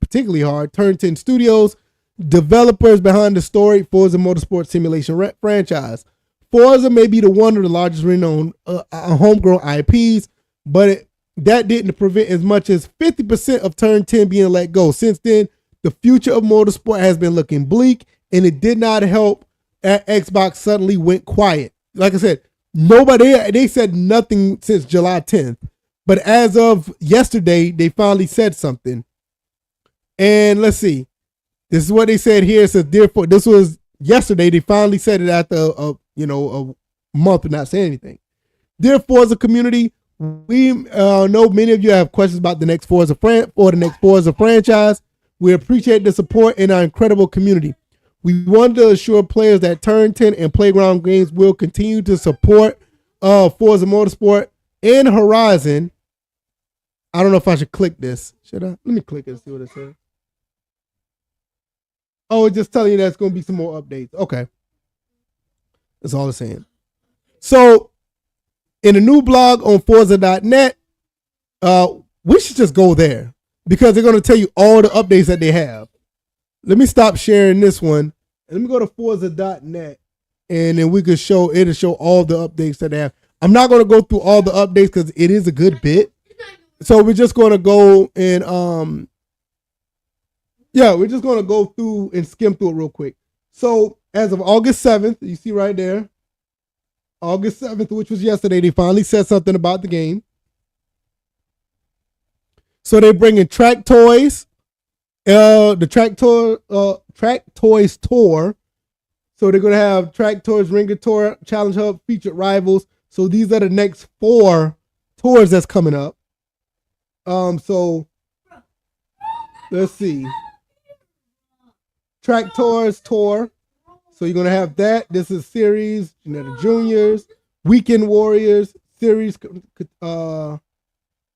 particularly hard. Turn 10 Studios, developers behind the storied Forza Motorsport Simulation franchise. Forza may be one of the largest renowned homegrown IPs, but that didn't prevent as much as 50% of Turn 10 being let go. Since then, the future of motorsport has been looking bleak, and it did not help that Xbox suddenly went quiet. Like I said, they said nothing since July 10th. But as of yesterday, they finally said something. And let's see. This is what they said here. It says, therefore, this was yesterday. They finally said it after a month of not saying anything. Dear Forza community, we know many of you have questions about the next Forza franchise. We appreciate the support in our incredible community. We want to assure players that Turn 10 and Playground Games will continue to support Forza Motorsport and Horizon. I don't know if I should click this. Should I? Let me click it and see what it says. Oh, it's just telling you there's going to be some more updates. Okay. That's all it's saying. So, in a new blog on Forza.net, we should just go there because they're going to tell you all the updates that they have. Let me stop sharing this one. And let me go to Forza.net, and then it'll show all the updates that they have. I'm not going to go through all the updates because it is a good bit. So we're just going to go and we're just going to go through and skim through it real quick. So as of August 7th, you see right there, August 7th, which was yesterday, they finally said something about the game. So they're bringing track toys, the track toys tour. So they're gonna have track toys, Ringer Tour, Challenge Hub, featured rivals. So these are the next 4 tours that's coming up. So let's see. Track Tours Tour. So you're gonna have that. This is series, the juniors, Weekend Warriors, series,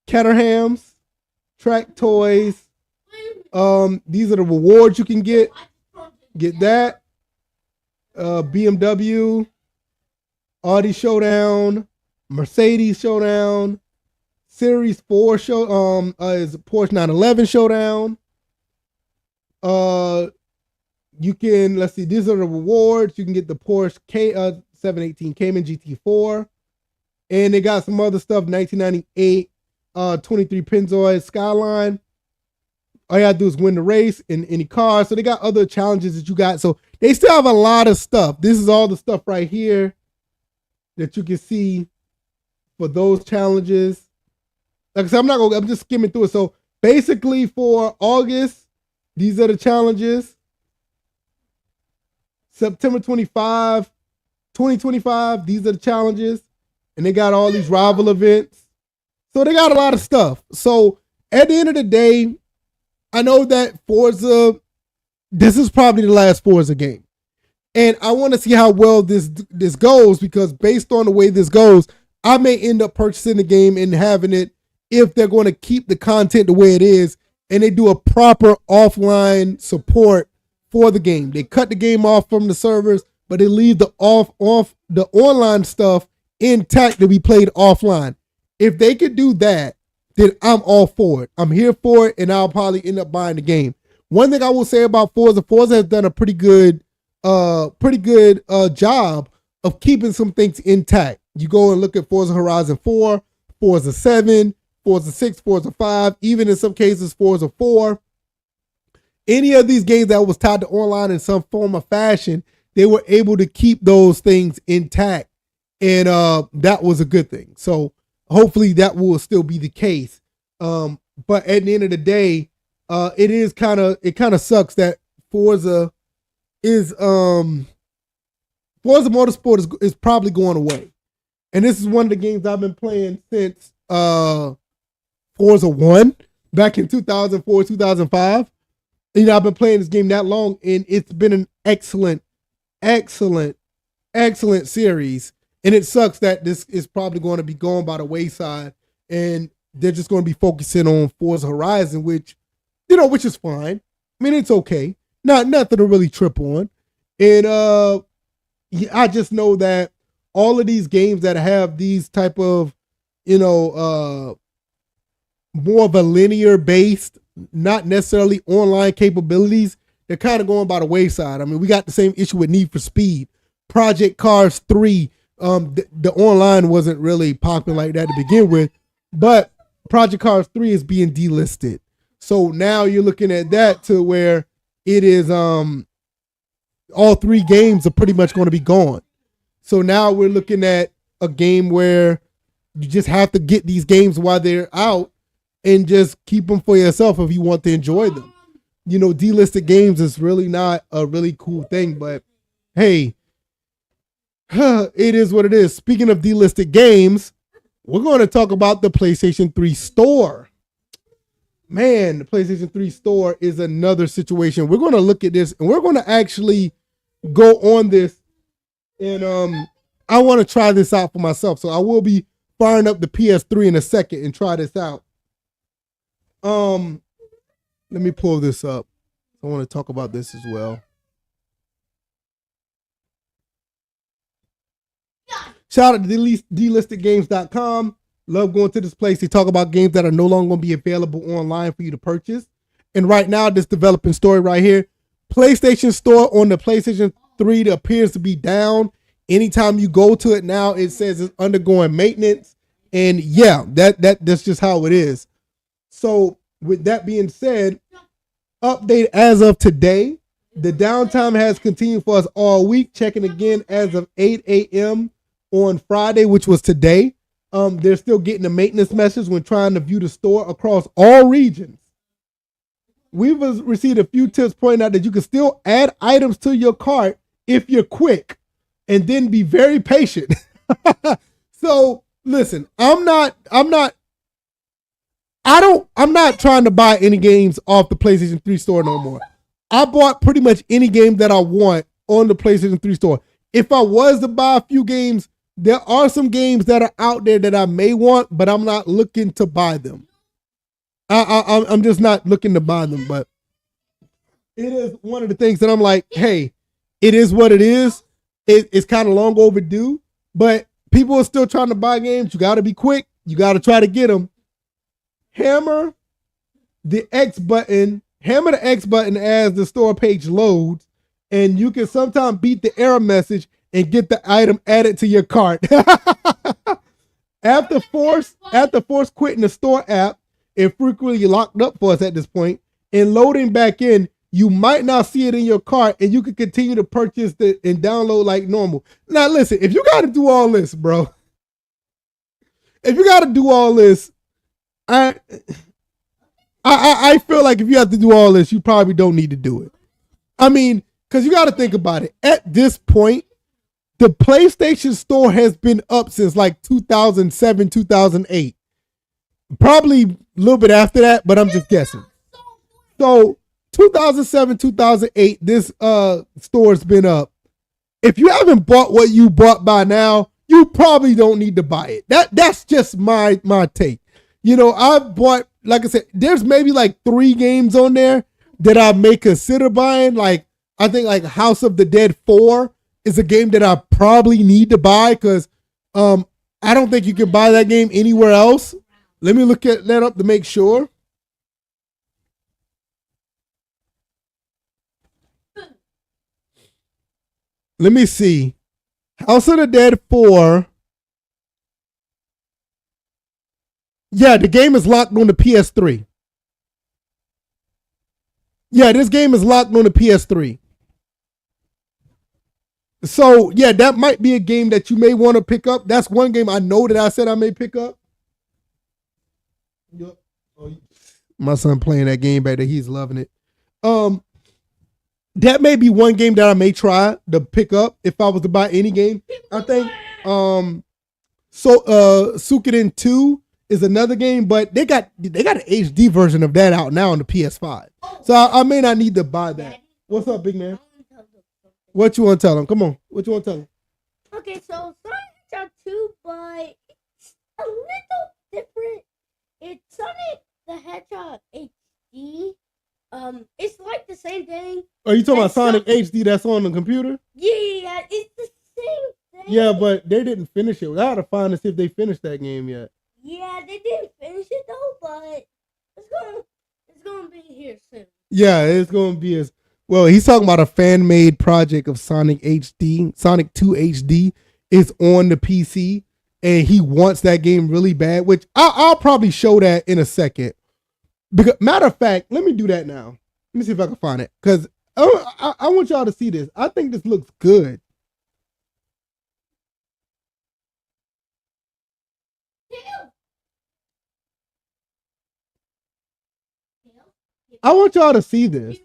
Caterhams, track toys. These are the rewards you can get. Get that. BMW, Audi Showdown, Mercedes Showdown, Series 4 show is Porsche 911 Showdown. You can, let's see, these are the rewards. You can get the Porsche 718 Cayman GT4. And they got some other stuff, 1998 23 Pennzoil Skyline. All you gotta do is win the race in any car. So they got other challenges that you got. So they still have a lot of stuff. This is all the stuff right here that you can see for those challenges. Like I said, I'm just skimming through it. So basically for August, these are the challenges. September 25, 2025, these are the challenges. And they got all these rival events. So they got a lot of stuff. So at the end of the day, I know that Forza, this is probably the last Forza game. And I want to see how well this goes, because based on the way this goes, I may end up purchasing the game and having it if they're going to keep the content the way it is and they do a proper offline support for the game. They cut the game off from the servers, but they leave the the online stuff intact to be played offline. If they could do that, then I'm all for it. I'm here for it, and I'll probably end up buying the game. One thing I will say about Forza has done a pretty good job of keeping some things intact. You go and look at Forza Horizon 4, Forza 7, Forza 6, Forza 5, even in some cases Forza 4. Any of these games that was tied to online in some form or fashion, they were able to keep those things intact. And that was a good thing. So hopefully that will still be the case. But at the end of the day, it kind of sucks that Forza Motorsport is probably going away. And this is one of the games I've been playing since Forza 1 back in 2004, 2005. You know, I've been playing this game that long, and it's been an excellent series. And it sucks that this is probably going to be going by the wayside, and they're just going to be focusing on Forza Horizon, which is fine. I mean, it's okay. Nothing to really trip on. And I just know that all of these games that have these type of, more of a linear based, not necessarily online capabilities, they're kind of going by the wayside. I mean, we got the same issue with Need for Speed, Project Cars 3. The online wasn't really popular like that to begin with, but Project Cars 3 is being delisted. So now you're looking at that to where it is all 3 games are pretty much going to be gone. So now we're looking at a game where you just have to get these games while they're out and just keep them for yourself if you want to enjoy them. Delisted games is really not a really cool thing, but hey, it is what it is. Speaking of delisted games, we're going to talk about the PlayStation 3 store. Man, the PlayStation 3 store is another situation. We're going to look at this, and we're going to actually go on this, and I want to try this out for myself. So I will be firing up the PS3 in a second and try this out. Let me pull this up. I want to talk about this as well. Shout out to delistedgames.com. Love going to this place. They talk about games that are no longer going to be available online for you to purchase. And right now, this developing story right here, PlayStation Store on the PlayStation 3 appears to be down. Anytime you go to it now, it says it's undergoing maintenance. And yeah, that's just how it is. So with that being said, update as of today, The downtime has continued for us all week. Checking again as of 8 a.m. on Friday, which was today. They're still getting a maintenance message when trying to view the store across all regions. We've received a few tips pointing out that you can still add items to your cart if you're quick, and then be very patient. So listen, I'm not trying to buy any games off the PlayStation 3 store no more. I bought pretty much any game that I want on the PlayStation 3 store. If I was to buy a few games, there are some games that are out there that I may want, but I'm not looking to buy them. I'm just not looking to buy them, but it is one of the things that I'm like, hey, it is what it is. It's kind of long overdue, but people are still trying to buy games. You got to be quick. You got to try to get them. Hammer the X button as the store page loads, and you can sometimes beat the error message and get the item added to your cart. After force quitting the store app, it frequently locked up for us at this point, and loading back in, you might not see it in your cart, and you can continue to purchase and download like normal. Now listen, if you got to do all this, bro, I feel like if you have to do all this, you probably don't need to do it. I mean, because you got to think about it. At this point, the PlayStation Store has been up since like 2007, 2008. Probably a little bit after that, but I'm just guessing. So 2007, 2008, this store's been up. If you haven't bought what you bought by now, you probably don't need to buy it. That's just my take. You know, I've bought, like I said, there's maybe like 3 games on there that I may consider buying. Like, I think like House of the Dead 4 is a game that I probably need to buy because I don't think you can buy that game anywhere else. Let me look at that up to make sure. Let me see. House of the Dead 4. Yeah, the game is locked on the PS3. Yeah, this game is locked on the PS3. So, yeah, that might be a game that you may want to pick up. That's one game I know that I said I may pick up. Yep. My son playing that game back there. He's loving it. That may be one game that I may try to pick up if I was to buy any game. I think Suikoden 2 is another game, but they got an HD version of that out now on the PS5. So I may not need to buy that. What's up, big man? What you want to tell them? Come on. What you want to tell them? Okay, so Sonic Hedgehog 2, but it's a little different. It's Sonic the Hedgehog HD. It's like the same thing. Are you talking about Sonic HD that's on the computer? Yeah, it's the same thing. Yeah, but they didn't finish it. I gotta find to see if they finished that game yet. Yeah, they didn't finish it though, but it's gonna be here soon. Yeah, it's gonna be as well. He's talking about a fan-made project of Sonic HD. Sonic 2 HD is on the PC, and he wants that game really bad. Which I'll probably show that in a second. Because matter of fact, let me do that now. Let me see if I can find it. Because I want y'all to see this. I think this looks good. I want y'all to see this.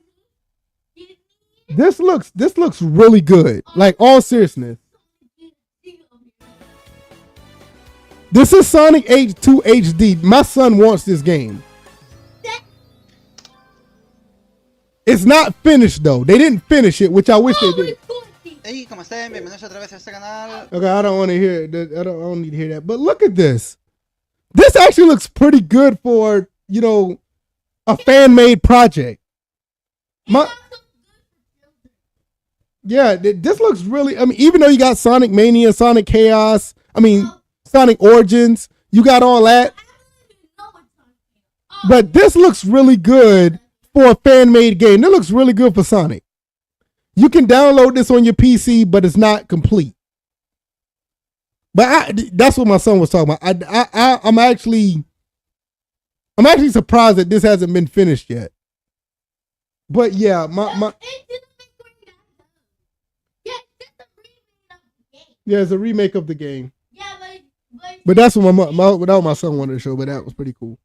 This looks really good. Like, all seriousness. This is Sonic 2 HD. My son wants this game. It's not finished though. They didn't finish it, which I wish they did. Hey, ¿cómo están? Bienvenidos otra vez a este canal. Okay, I don't want to hear it. I don't need to hear that. But look at this. This actually looks pretty good for, you know, a fan-made project. Yeah, this looks really, I mean, even though you got Sonic Mania, Sonic Chaos, Sonic Origins, you got all that. But this looks really good for a fan-made game. It looks really good for Sonic. You can download this on your PC, but it's not complete. But that's what my son was talking about. I'm actually surprised that this hasn't been finished yet. But yeah, my Yeah, it's a remake of the game. Yeah, But that's what my son wanted to show. But that was pretty cool.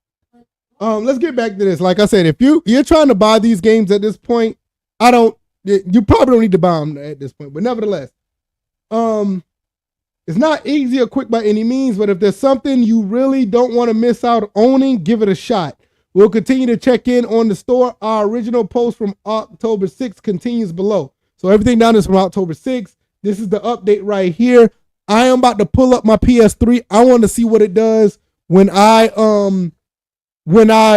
Let's get back to this. Like I said, if you're trying to buy these games at this point, you probably don't need to buy them at this point. But nevertheless, it's not easy or quick by any means. But if there's something you really don't want to miss out owning, give it a shot. We'll continue to check in on the store. Our original post from October 6th continues below. So everything down is from October 6th. This is the update right here. I am about to pull up my PS3. I want to see what it does when I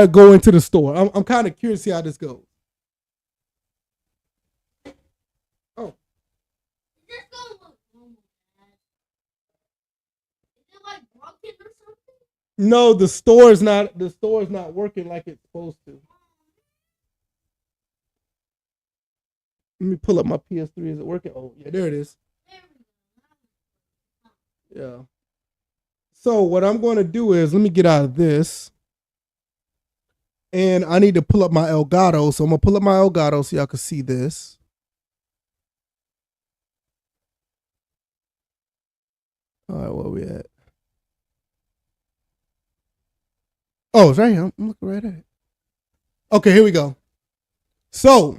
go into the store. I'm kind of curious to see how this goes. Oh. Is it like broken or something? No, the store is not working like it's supposed to. Let me pull up my PS3. Is it working? Oh, yeah, there it is. Yeah. So what I'm going to do is, let me get out of this. And I need to pull up my Elgato. So I'm going to pull up my Elgato so y'all can see this. All right, where we at? Oh, it's right here. I'm looking right at it. Okay, here we go. So,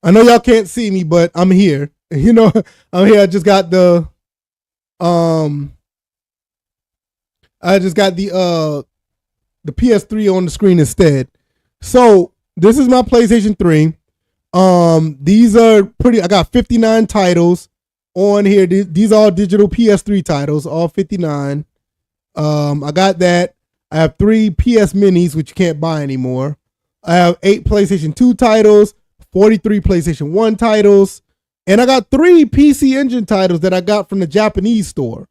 I know y'all can't see me, but I'm here. You know, I'm here. I just got the PS3 on the screen instead. So this is my PlayStation 3. These are pretty. I got 59 titles on here. These are all digital PS3 titles, all 59. I got that. I have 3 PS Minis, which you can't buy anymore. I have 8 PlayStation 2 titles, 43 PlayStation 1 titles, and I got 3 PC Engine titles that I got from the Japanese store.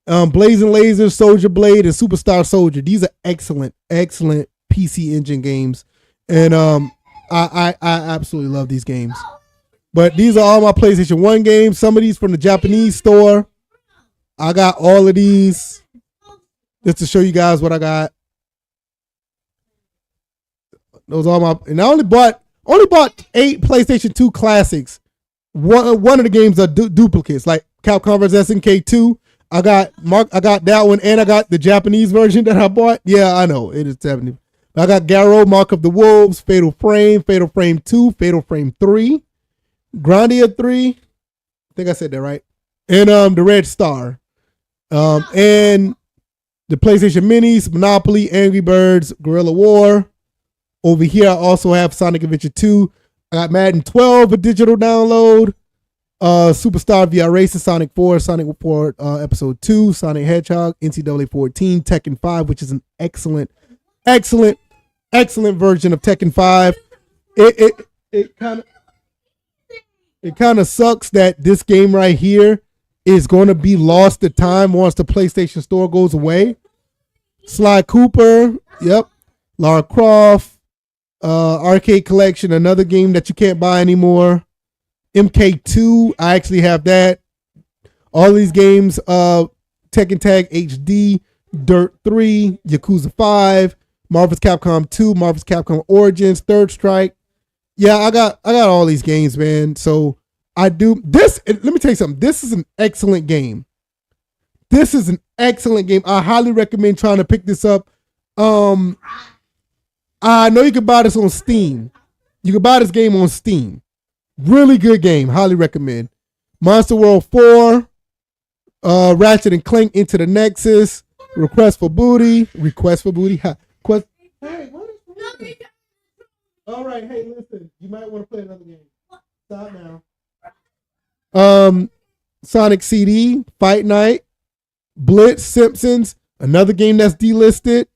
Blazing Laser, Soldier Blade, and Superstar Soldier. These are excellent PC Engine games, and I absolutely love these games. But these are all my PlayStation 1 games. Some of these from the Japanese store. I got all of these just to show you guys what I got. Those are my, and I only bought 8 PlayStation 2 classics. One of the games are duplicates, like Capcom vs SNK 2. I got that one, and I got the Japanese version that I bought. Yeah, I know it is Japanese. I got Garou, Mark of the Wolves, Fatal Frame 2, Fatal Frame 3, Grandia 3. I think I said that right. And the Red Star, and the PlayStation Minis, Monopoly, Angry Birds, Guerrilla War. Over here, I also have Sonic Adventure 2. I got Madden 12, a digital download. Superstar VR Racing, Sonic 4, Episode 2, Sonic Hedgehog, NCAA 14, Tekken 5, which is an excellent version of Tekken 5. It kind of sucks that this game right here is going to be lost to time once the PlayStation Store goes away. Sly Cooper, yep. Lara Croft, Arcade Collection, another game that you can't buy anymore. MK2, I actually have that. All these games, Tekken Tag HD, Dirt 3, Yakuza 5, Marvel's Capcom 2, Marvel's Capcom Origins, Third Strike. Yeah, I got all these games, man. So I do this. Let me tell you something. This is an excellent game. I highly recommend trying to pick this up. I know you can buy this on Steam. You can buy this game on Steam. Really good game. Highly recommend. Monster World 4, Ratchet and Clank Into the Nexus, Request for Booty. Hey, what is all right, hey, listen. You might want to play another game. Stop now. Sonic CD, Fight Night, Blitz, Simpsons, another game that's delisted.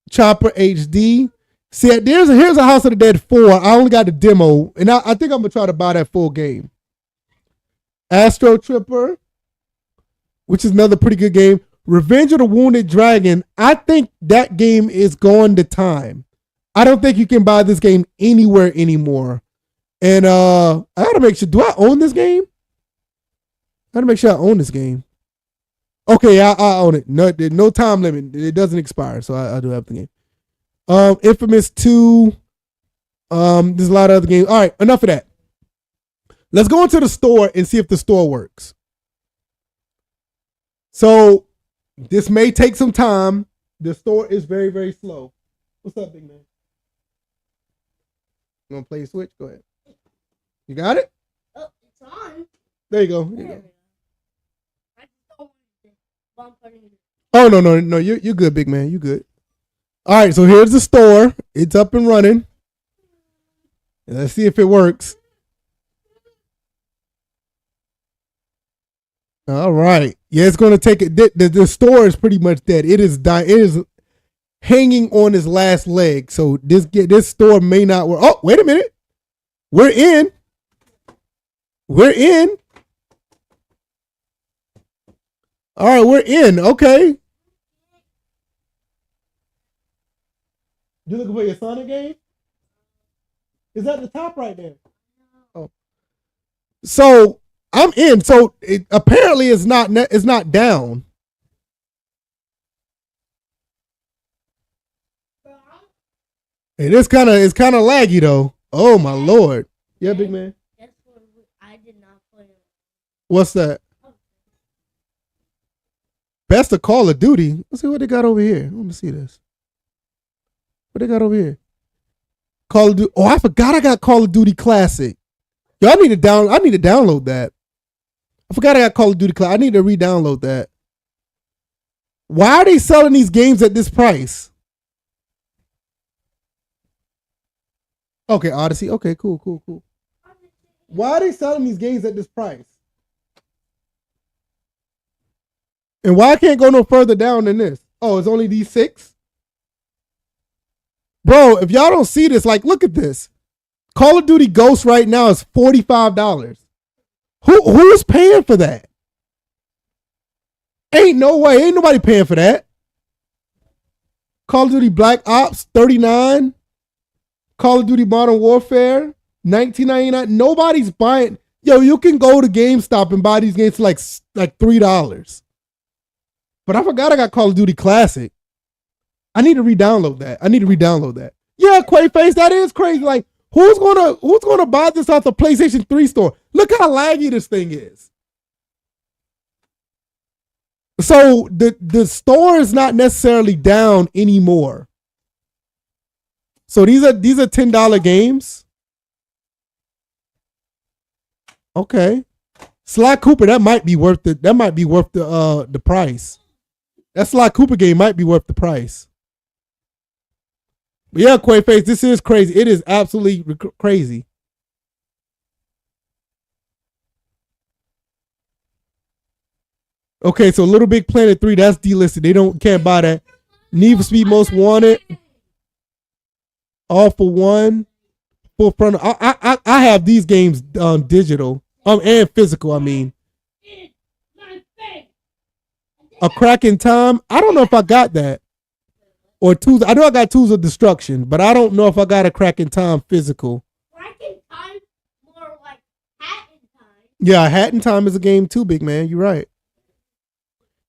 Chopper HD. See, here's a House of the Dead 4. I only got the demo, and I think I'm going to try to buy that full game. Astro Tripper, which is another pretty good game. Revenge of the Wounded Dragon. I think that game is gone to time. I don't think you can buy this game anywhere anymore. And I got to make sure, do I own this game? I got to make sure I own this game. Okay, I own it. No time limit. It doesn't expire, so I do have the game. Infamous 2. There's a lot of other games. All right, enough of that. Let's go into the store and see if the store works. So this may take some time. The store is very, very slow. What's up, big man? You want to play a Switch? Go ahead. You got it? Oh, it's on. There you go. There you go. I just don't want it. Oh, no. You're good, big man. You good. All right, so here's the store. It's up and running. Let's see if it works. All right. Yeah, it's going to take it. The store is pretty much dead. It is dying. It is hanging on its last leg. So this store may not work. Oh, wait a minute. We're in. All right, we're in. Okay. You looking for your Sonic game? Is that the top right there? Oh. So I'm in. So apparently it's not down. It is kind of laggy though. Oh my lord. Yeah, big man. That's what I did not play. What's that? Best of Call of Duty. Let's see what they got over here. Let me see this. What they got over here? Call of Duty. Oh, I forgot I got Call of Duty Classic. Yo, I need to download that. I forgot I got Call of Duty Classic. I need to re-download that. Why are they selling these games at this price? Okay, Odyssey. Okay, cool. Why are they selling these games at this price? And why I can't go no further down than this? Oh, it's only these 6? Bro, if y'all don't see this, like, look at this. Call of Duty Ghost right now is $45. Who is paying for that? Ain't no way. Ain't nobody paying for that. Call of Duty Black Ops, $39. Call of Duty Modern Warfare, $19.99. Nobody's buying. Yo, you can go to GameStop and buy these games for like $3. But I forgot I got Call of Duty Classic. I need to re-download that. Yeah, Quayface, that is crazy. Like, who's gonna buy this off the PlayStation 3 store? Look how laggy this thing is. So the store is not necessarily down anymore. So these are $10 games. Okay. Sly Cooper, that might be worth the price. That Sly Cooper game might be worth the price. But yeah, Quayface, this is crazy. It is absolutely crazy. Okay, so Little Big Planet 3, that's delisted. They can't buy that. Need for Speed Most Wanted. All for One. Full front. I have these games digital. And physical, I mean. A Crack in Time. I don't know if I got that. Or Tools. I know I got Tools of Destruction, but I don't know if I got a Crack in Time physical. Crack in Time, more like Hat in Time. Yeah, Hat in Time is a game too, big man. You're right.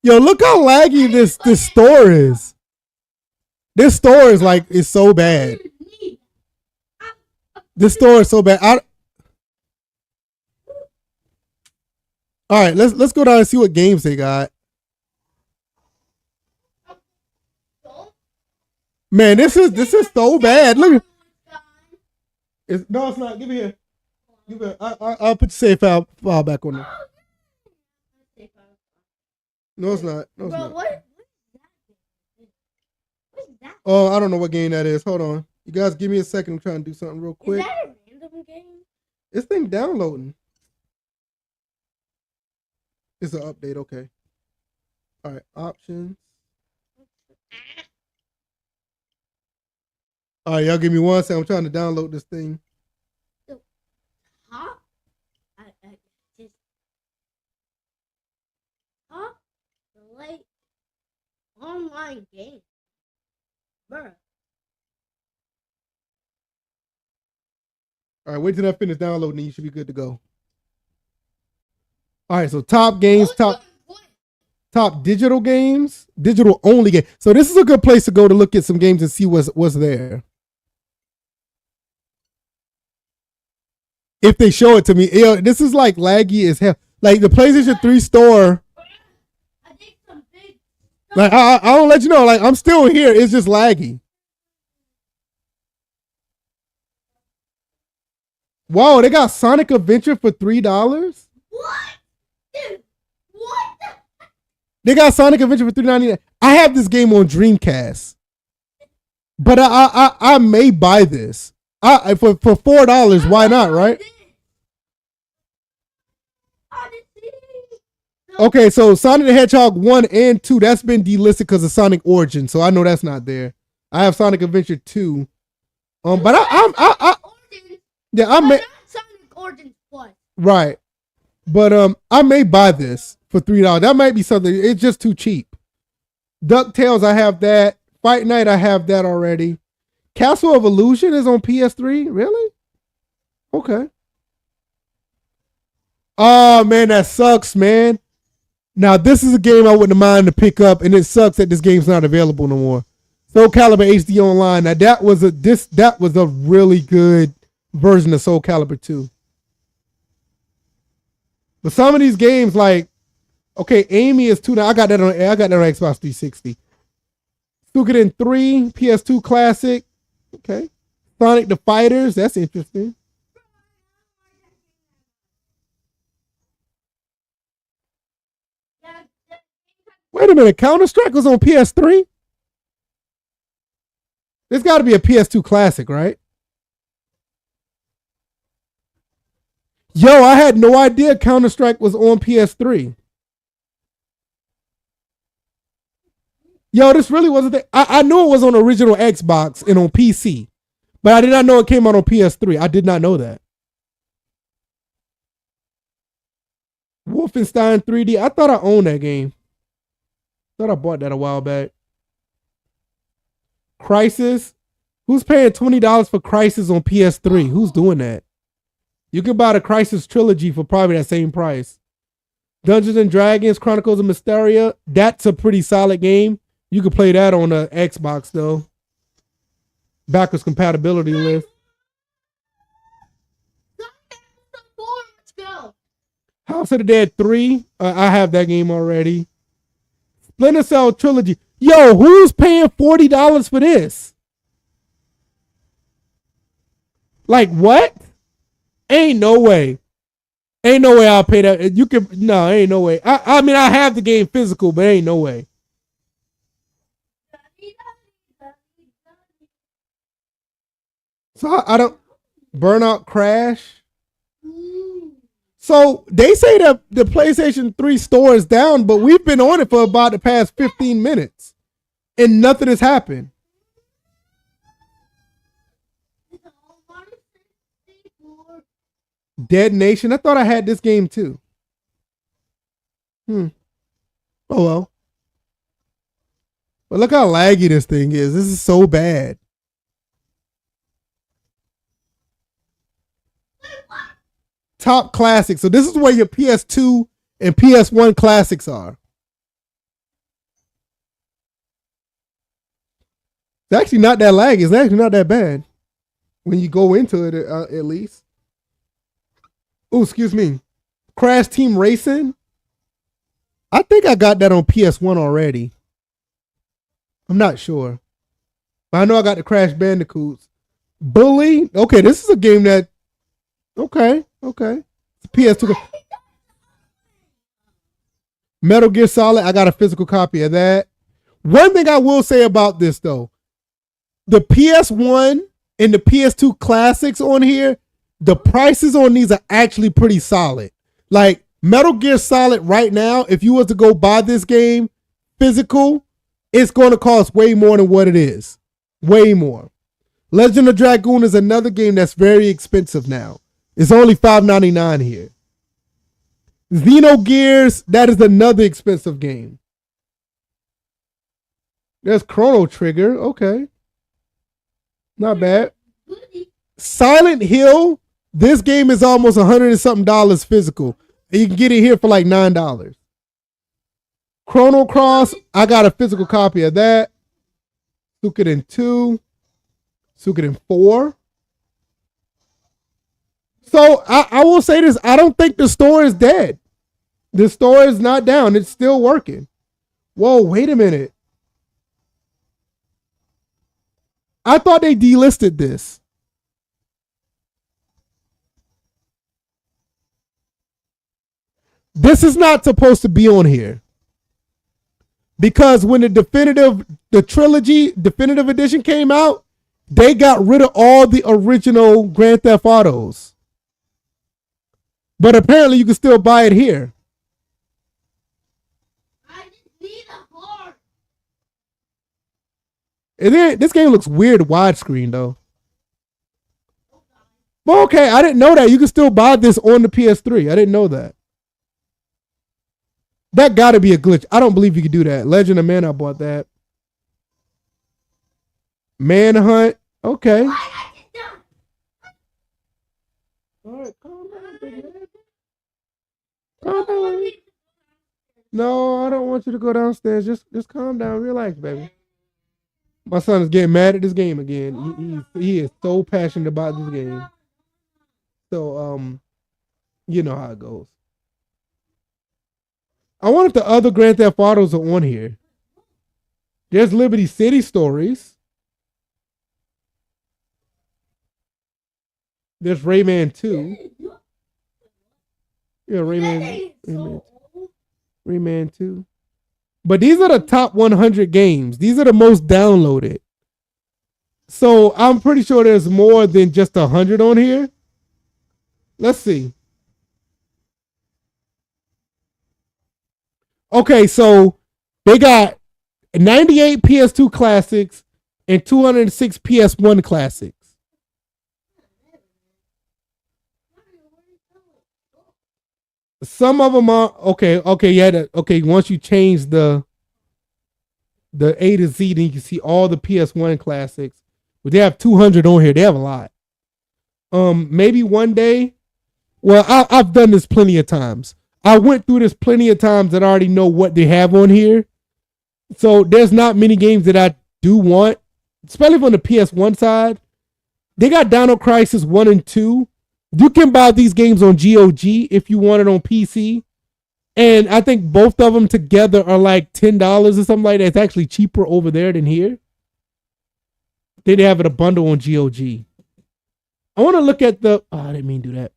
Yo, look how laggy this store is. This store is so bad. This store is so bad. All right, let's go down and see what games they got. Man, this is so bad. Look. No, it's not. Give me here. Give me. I'll put the save file back on there. No, it's not. No, it's not. What is that? Oh, I don't know what game that is. Hold on. You guys give me a second. I'm trying to do something real quick. Is that a random game? This thing downloading. It's an update. Okay. All right. Options. All right, y'all give me 1 second. I'm trying to download this thing. Huh? Just like online game, bruh. All right, wait till I finish downloading and you should be good to go. All right, so top games, top digital games, digital only game. So this is a good place to go to look at some games and see what's there. if they show it to me. Yo, this is like laggy as hell. Like the PlayStation 3 store. I think some big. Like I don't let you know. Like I'm still here. It's just laggy. Whoa, they got Sonic Adventure for $3. What? Dude, what? They got Sonic Adventure for $3.99. I have this game on Dreamcast, but I may buy this. For $4. Why not? Right? Okay, so Sonic the Hedgehog 1 and 2, that's been delisted because of Sonic Origins, so I know that's not there. I have Sonic Adventure 2. But I may Sonic Origins Plus. Right. But I may buy this for $3. That might be something. It's just too cheap. DuckTales, I have that. Fight Night, I have that already. Castle of Illusion is on PS3. Really? Okay. Oh man, that sucks, man. Now, this is a game I wouldn't mind to pick up, and it sucks that this game's not available no more. Soul Calibur HD Online. Now, that was a really good version of Soul Calibur 2. But some of these games, like, okay, Amy is $2. I got that on Xbox 360. Suikoden 3, PS2 Classic. Okay. Sonic the Fighters. That's interesting. Wait a minute, Counter-Strike was on PS3? There's got to be a PS2 Classic, right? Yo, I had no idea Counter-Strike was on PS3. Yo, this really wasn't. I knew it was on original Xbox and on PC, but I did not know it came out on PS3. I did not know that. Wolfenstein 3D. I thought I owned that game. Thought I bought that a while back. Crysis. Who's paying $20 for Crysis on PS3? Who's doing that? You can buy the Crysis trilogy for probably that same price. Dungeons and Dragons, Chronicles of Mysteria. That's a pretty solid game. You can play that on the Xbox though. Backwards compatibility list. Let's go. House of the Dead 3. I have that game already. Splinter Cell trilogy. Yo, who's paying $40 for this? Like what? Ain't no way. Ain't no way I'll pay that. You can no, ain't no way. I mean I have the game physical, but ain't no way. So I don't Burnout Crash. So they say that the PlayStation 3 store is down, but we've been on it for about the past 15 minutes and nothing has happened. Dead Nation. I thought I had this game too. Oh well. But look how laggy this thing is. This is so bad. Top classics. So this is where your PS2 and PS1 classics are. It's actually not that laggy. It's actually not that bad when you go into it at least. Oh, excuse me. Crash Team Racing. I think I got that on PS1 already. I'm not sure. But I know I got the Crash Bandicoots. Bully. Okay, this is a game that... Okay. PS2. Metal Gear Solid. I got a physical copy of that. One thing I will say about this, though. The PS1 and the PS2 classics on here, the prices on these are actually pretty solid. Like Metal Gear Solid right now, if you was to go buy this game physical, it's going to cost way more than what it is. Way more. Legend of Dragoon is another game that's very expensive now. It's only $5.99 here. Xenogears, that is another expensive game. There's Chrono Trigger. Okay. Not bad. Silent Hill, this game is almost $100 and something physical. And you can get it here for like $9. Chrono Cross, I got a physical copy of that. Suikoden 2. Suikoden 4. So I will say this. I don't think the store is dead. The store is not down. It's still working. Whoa, wait a minute. I thought they delisted this. This is not supposed to be on here. Because when the trilogy definitive edition came out, they got rid of all the original Grand Theft Autos. But apparently you can still buy it here. I just need a heart. And then, this game looks weird widescreen though. But okay, I didn't know that. You can still buy this on the PS3. I didn't know that. That gotta be a glitch. I don't believe you can do that. Legend of Man, I bought that. Manhunt. Okay. All right, calm down, baby. Calm down. No, I don't want you to go downstairs. Just calm down. Relax, baby. My son is getting mad at this game again. He is so passionate about this game. So, you know how it goes. I wonder if the other Grand Theft Autos are on here. There's Liberty City Stories. There's Rayman 2. Yeah, Rayman 2. But these are the top 100 games. These are the most downloaded. So I'm pretty sure there's more than just 100 on here. Let's see. Okay, so they got 98 PS2 classics and 206 PS1 classics. Some of them are okay. Yeah. Okay. Once you change the A to Z, then you can see all the PS1 classics. But they have 200 on here. They have a lot. Maybe one day. Well, I've done this plenty of times. I went through this plenty of times that I already know what they have on here. So there's not many games that I do want, especially from the PS1 side. They got Dino Crisis 1 and 2. You can buy these games on GOG if you want it on PC. And I think both of them together are like $10 or something like that. It's actually cheaper over there than here. They have it a bundle on GOG. I want to look at the... Oh, I didn't mean to do that.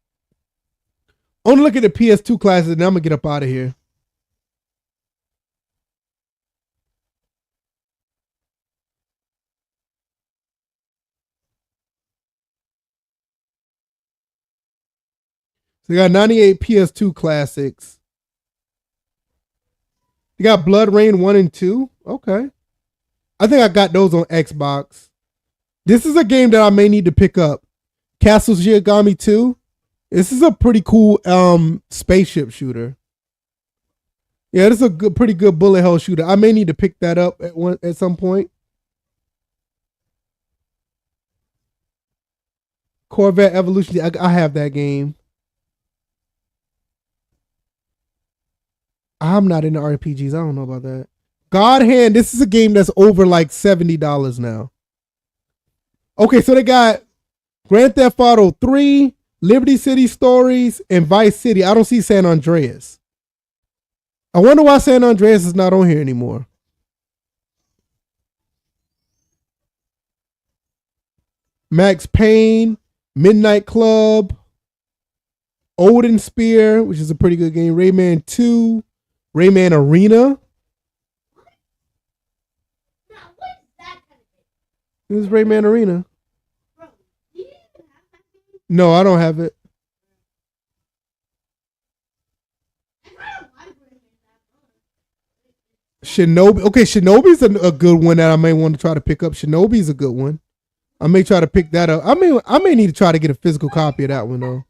I want to look at the PS2 classes and I'm going to get up out of here. So they got 98 PS2 classics. You got Blood Rain 1 and 2. Okay. I think I got those on Xbox. This is a game that I may need to pick up. Castle Shigami 2. This is a pretty cool spaceship shooter. Yeah, this is a pretty good bullet hell shooter. I may need to pick that up at some point. Corvette Evolution. I have that game. I'm not into RPGs. I don't know about that. God Hand. This is a game that's over like $70 now. Okay, so they got Grand Theft Auto 3, Liberty City Stories, and Vice City. I don't see San Andreas. I wonder why San Andreas is not on here anymore. Max Payne, Midnight Club, Odin Spear, which is a pretty good game. Rayman 2, Rayman Arena. This is Rayman Arena. No, I don't have it. Shinobi. Okay, Shinobi's a good one that I may want to try to pick up. Shinobi's a good one. I may try to pick that up. I may need to try to get a physical copy of that one though.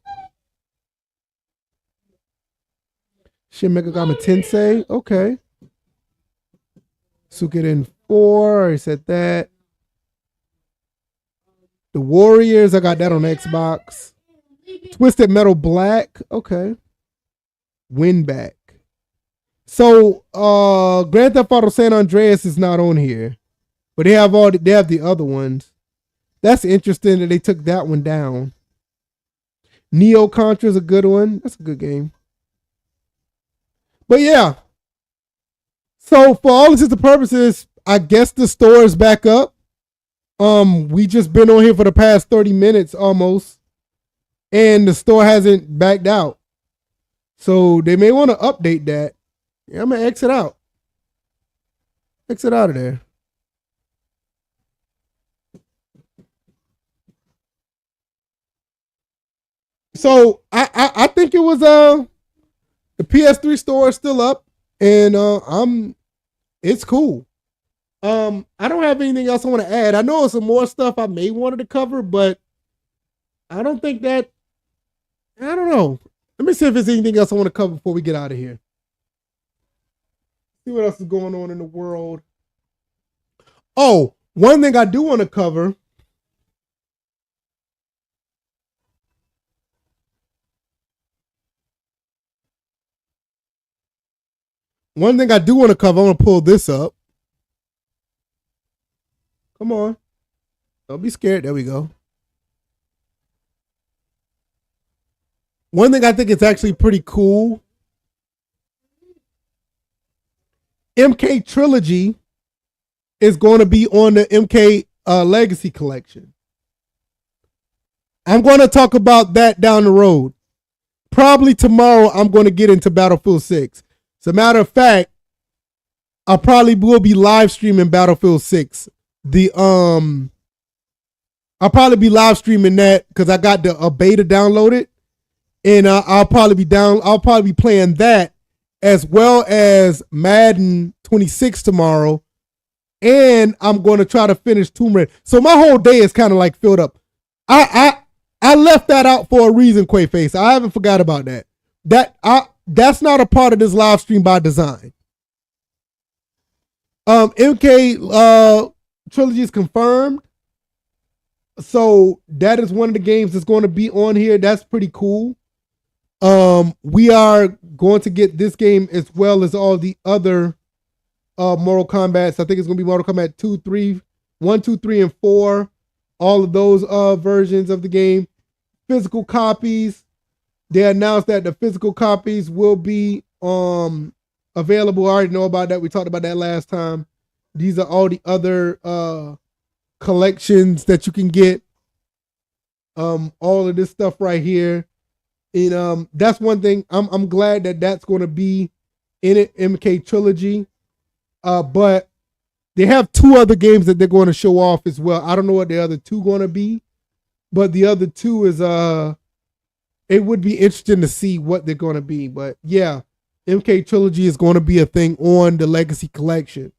Shin Megami Tensei. Okay. Suikoden 4. I said that. The Warriors, I got that on Xbox. Twisted Metal Black, okay. Winback. So, Grand Theft Auto San Andreas is not on here, but they have the other ones. That's interesting that they took that one down. Neo Contra's a good one. That's a good game. But yeah. So for all intents and purposes, I guess the store is back up. We just been on here for the past 30 minutes almost. And the store hasn't backed out. So they may want to update that. Yeah, I'm gonna exit out. Exit out of there. So I think it was the PS3 store is still up, and it's cool. I don't have anything else I want to add. I know some more stuff I may wanted to cover, but I don't think that. I don't know. Let me see if there's anything else I want to cover before we get out of here. See what else is going on in the world. Oh, one thing I do want to cover. One thing I do want to cover, I'm going to pull this up. Come on. Don't be scared. There we go. One thing I think is actually pretty cool. MK Trilogy is going to be on the MK Legacy Collection. I'm going to talk about that down the road. Probably tomorrow I'm going to get into Battlefield 6. As a matter of fact, I probably will be live streaming Battlefield 6. I'll probably be live streaming that because I got a beta downloaded, and I'll probably be playing that as well as Madden 26 tomorrow, and I'm going to try to finish Tomb Raider. So my whole day is kind of like filled up. I left that out for a reason, Quayface. I haven't forgot about that. That's not a part of this live stream by design. MK Trilogy is confirmed. So that is one of the games that's going to be on here. That's pretty cool. We are going to get this game as well as all the other Mortal Kombats. I think it's going to be Mortal Kombat 2, 3, 1, 2, 3, and 4. All of those versions of the game. Physical copies. They announced that the physical copies will be available. I already know about that. We talked about that last time. These are all the other collections that you can get. All of this stuff right here. And that's one thing. I'm glad that that's going to be in it, MK Trilogy. But they have two other games that they're going to show off as well. I don't know what the other two going to be, but the other two is it would be interesting to see what they're going to be. But yeah, MK Trilogy is going to be a thing on the Legacy Collection.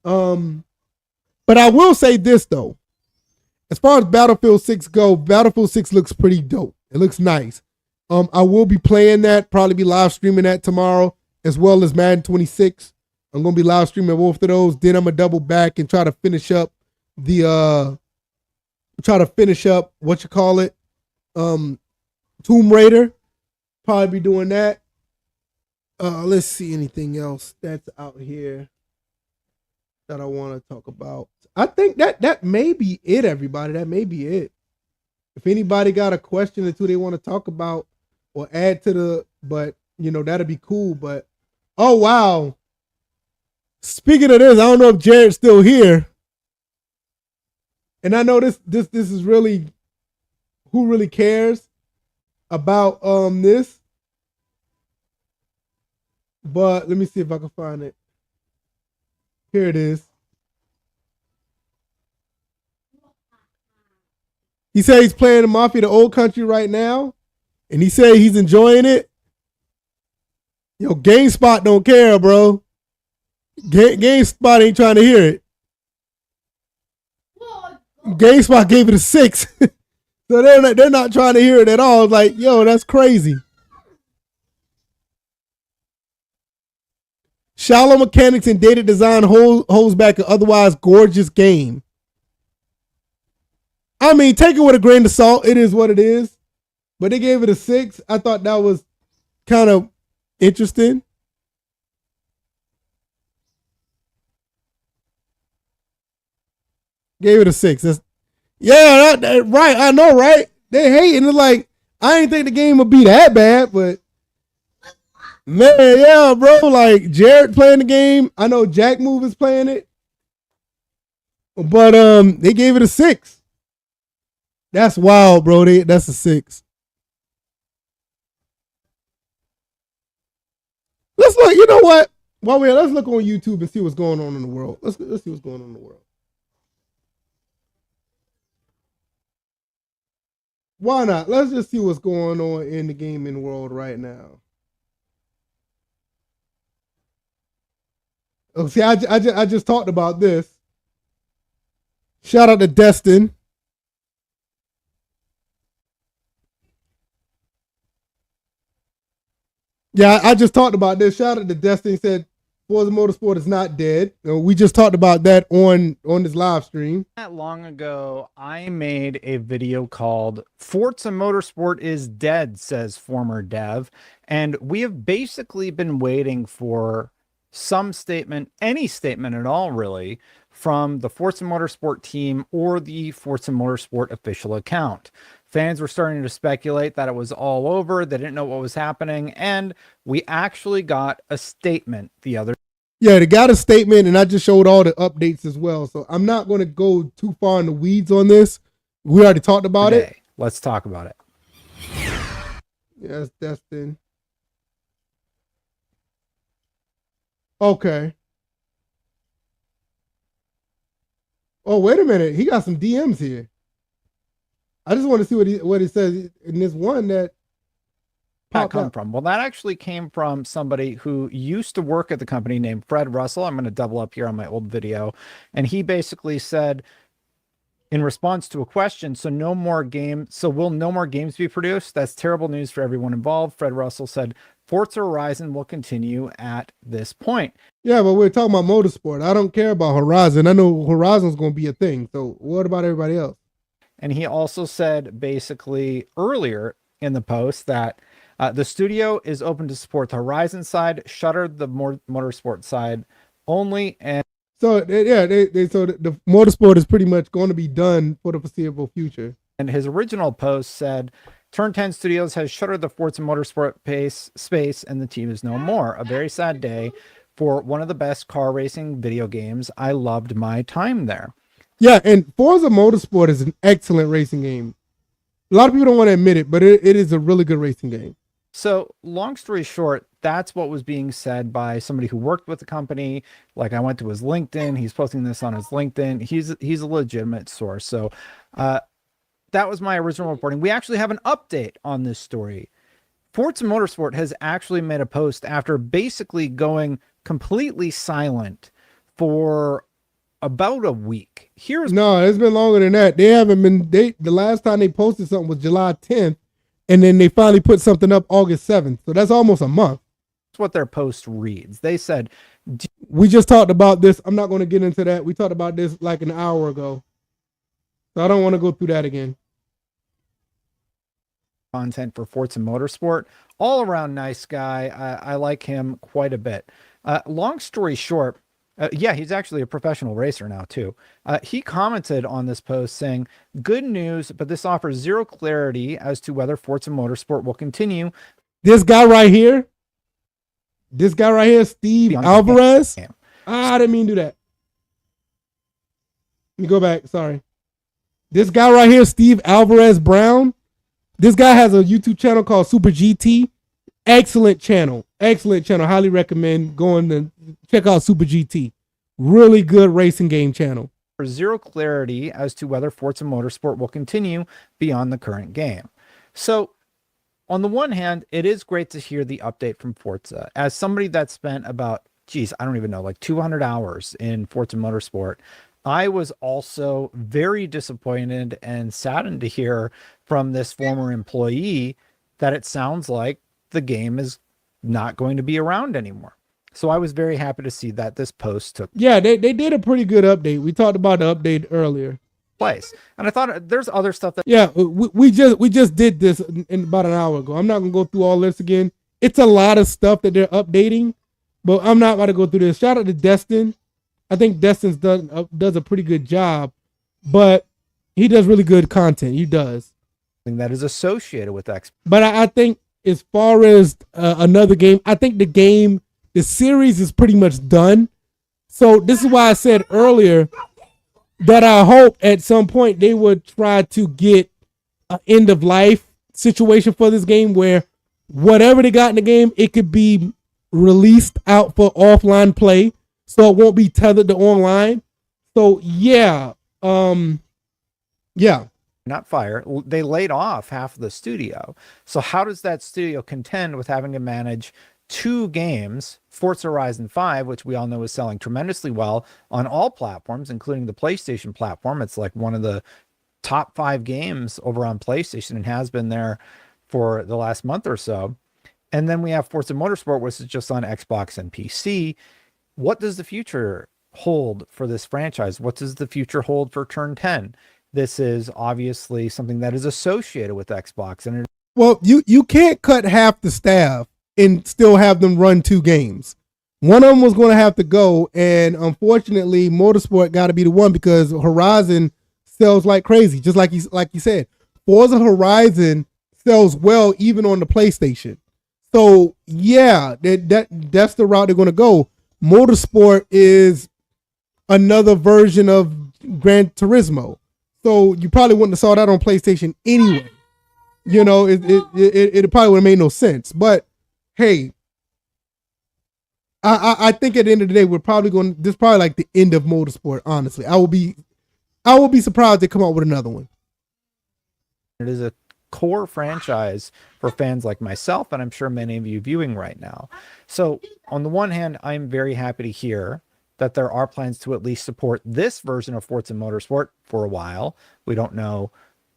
But I will say this though, as far as Battlefield 6 go, Battlefield 6 looks pretty dope. It looks nice. I will be playing that, probably be live streaming that tomorrow, as well as Madden 26. I'm going to be live streaming both of those. Then I'm going to double back and try to finish up Tomb Raider. Probably be doing that. Let's see anything else that's out here that I want to talk about. I think that may be it, everybody. That may be it. If anybody got a question or two they want to talk about or add to but that'd be cool. But oh wow. Speaking of this, I don't know if Jared's still here. And I know this is really who really cares about this. But let me see if I can find it. Here it is. He said he's playing the Mafia, the old country right now. And he said he's enjoying it. Yo, GameSpot don't care, bro. GameSpot ain't trying to hear it. GameSpot gave it a 6. So they're not trying to hear it at all. It's like, yo, that's crazy. Shallow mechanics and data design holds back an otherwise gorgeous game. I mean, take it with a grain of salt. It is what it is. But they gave it a 6. I thought that was kind of interesting. Gave it a 6. Right. I know, right? They hating. It's like, I ain't think the game would be that bad, but man, yeah, bro. Like Jared playing the game. I know Jack Move is playing it, but they gave it a 6. That's wild, bro. That's a 6. Let's look. You know what? Let's look on YouTube and see what's going on in the world. Let's see what's going on in the world. Why not? Let's just see what's going on in the gaming world right now. Oh, see, I just talked about this. Shout out to Destin. Yeah, I just talked about this. Shout out to Destin. Said Forza Motorsport is not dead. We just talked about that on this live stream. Not long ago, I made a video called Forza Motorsport is Dead, says former dev. And we have basically been waiting for some statement, any statement at all, really, from the Forza Motorsport team or the Forza Motorsport official account. Fans were starting to speculate that it was all over. They didn't know what was happening. And we actually got a statement the other day. Yeah, they got a statement, and I just showed all the updates as well. So I'm not going to go too far in the weeds on this. We already talked about it. Let's talk about it. Yes, Destin. Okay. Oh, wait a minute. He got some DMs here. I just want to see what he says in this one that come from. Well, that actually came from somebody who used to work at the company named Fred Russell. I'm going to double up here on my old video. And he basically said, in response to a question, will no more games be produced? That's terrible news for everyone involved. Fred Russell said, Forza Horizon will continue at this point. Yeah, but we're talking about motorsport. I don't care about Horizon. I know Horizon's going to be a thing. So what about everybody else? And he also said basically earlier in the post that the studio is open to support the Horizon side, shuttered the motorsport side only. And so, yeah, so the motorsport is pretty much going to be done for the foreseeable future. And his original post said, Turn 10 Studios has shuttered the Forza Motorsport space and the team is no more. A very sad day for one of the best car racing video games. I loved my time there. Yeah, and Forza Motorsport is an excellent racing game. A lot of people don't want to admit it, but it is a really good racing game. So long story short, that's what was being said by somebody who worked with the company. Like I went to his LinkedIn. He's posting this on his LinkedIn. He's a legitimate source. So that was my original reporting. We actually have an update on this story. Forza Motorsport has actually made a post after basically going completely silent for about a week. No, it's been longer than that. They haven't been. The last time they posted something was July 10th, and then they finally put something up August 7th. So that's almost a month. That's what their post reads. They said, we just talked about this. I'm not going to get into that. We talked about this like an hour ago. So I don't want to go through that again. Content for Forza Motorsport. All around nice guy. I like him quite a bit. Long story short, yeah, he's actually a professional racer now too. He commented on this post saying, good news, but this offers zero clarity as to whether Forza Motorsport will continue. This guy right here, Steve Alvarez. I didn't mean to do that. Let me go back. Sorry. This guy right here, Steve Alvarez Brown. This guy has a YouTube channel called Super GT. Excellent channel. Highly recommend going to check out Super GT. Really good racing game channel. For zero clarity as to whether Forza Motorsport will continue beyond the current game. So on the one hand, it is great to hear the update from Forza. As somebody that spent about, I don't even know, like 200 hours in Forza Motorsport, I was also very disappointed and saddened to hear from this former employee that it sounds like the game is not going to be around anymore. So I was very happy to see that this post took. Yeah, they did a pretty good update. We talked about the update earlier. Place. And I thought there's other stuff that. Yeah, we just did this in about an hour ago. I'm not going to go through all this again. It's a lot of stuff that they're updating, but I'm not about to go through this. Shout out to Destin. I think Destin does a pretty good job, but he does really good content. He does. Something that is associated with Xbox. But I think as far as another game, I think the series is pretty much done. So this is why I said earlier that I hope at some point they would try to get an end of life situation for this game where whatever they got in the game, it could be released out for offline play, so it won't be tethered to online. So yeah. Not fire. They laid off half of the studio. So how does that studio contend with having to manage 2 games, Forza Horizon 5, which we all know is selling tremendously well on all platforms, including the PlayStation platform. It's like one of the top 5 games over on PlayStation and has been there for the last month or so. And then we have Forza Motorsport, which is just on Xbox and PC. What does the future hold for this franchise? What does the future hold for Turn 10? This is obviously something that is associated with Xbox. And Well, you can't cut half the staff and still have them run 2 games. One of them was going to have to go, and unfortunately, Motorsport got to be the one because Horizon sells like crazy. Just like you said, Forza Horizon sells well even on the PlayStation. So yeah, that's the route they're going to go. Motorsport is another version of Gran Turismo. So you probably wouldn't have saw that on PlayStation anyway. You know, it probably would have made no sense. But hey, I think at the end of the day, this is probably like the end of Motorsport. Honestly, I will be surprised they come out with another one. it is a core franchise for fans like myself, and I'm sure many of you viewing right now. So on the one hand, I'm very happy to hear that there are plans to at least support this version of Forza Motorsport for a while. We don't know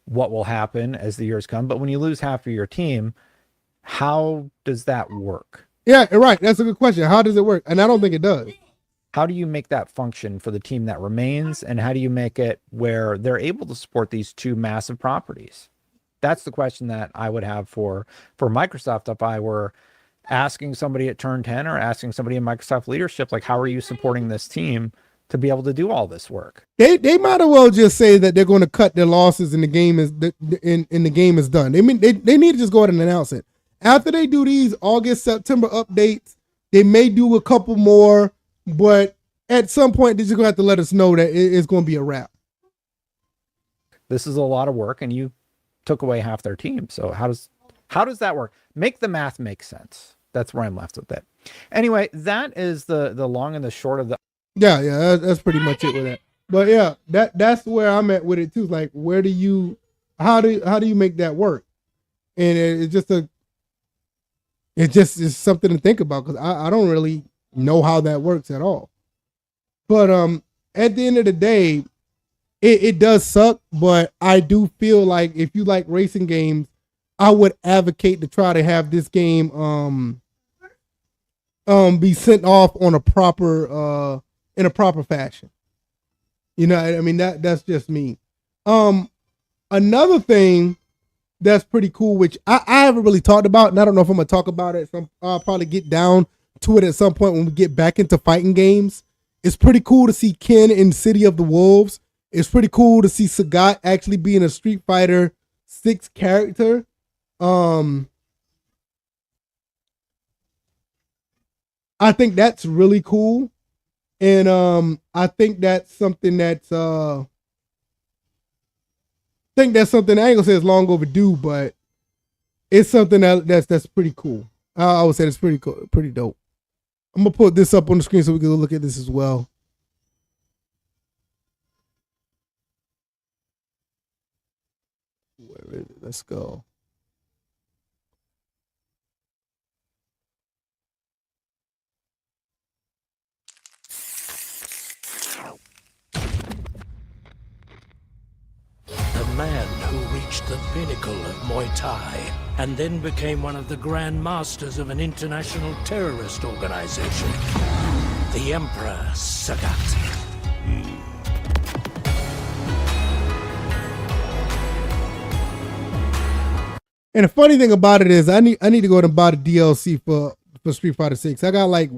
what will happen as the years come, but when you lose half of your team, how does that work? Yeah, right. That's a good question. How does it work? And I don't think it does. How do you make that function for the team that remains, and how do you make it where they're able to support these 2 massive properties? That's the question that I would have for Microsoft if I were asking somebody at Turn 10 or asking somebody in Microsoft leadership, like, how are you supporting this team to be able to do all this work? They might as well just say that they're going to cut their losses and the game is the game is done. They need to just go ahead and announce it. After they do these August, September updates, they may do a couple more, but at some point they're just going to have to let us know that it's going to be a wrap. This is a lot of work, and you took away half their team. So how does that work? Make the math make sense. That's where I'm left with it. Anyway, that is the long and the short of the. Yeah, that's pretty much it with that. But yeah, that's where I'm at with it too. Like, how do you make that work? And it's just something to think about because I don't really know how that works at all. But at the end of the day, it does suck. But I do feel like if you like racing games, I would advocate to try to have this game be sent off on a proper in a proper fashion. You know, I mean that's just me. Another thing that's pretty cool, which I haven't really talked about, and I don't know if I'm gonna talk about it. So I'll probably get down to it at some point when we get back into fighting games. It's pretty cool to see Ken in City of the Wolves. It's pretty cool to see Sagat actually being a Street Fighter 6 character. I think that's really cool. And I think that's something that's I ain't gonna say it's long overdue, but it's something that's pretty cool. I would say it's pretty cool, pretty dope. I'm gonna put this up on the screen so we can look at this as well. Where is it? Let's go. The man who reached the pinnacle of Muay Thai and then became one of the Grand Masters of an international terrorist organization. The Emperor Sagat. And the funny thing about it is I need to go and buy the DLC for Street Fighter 6. I got like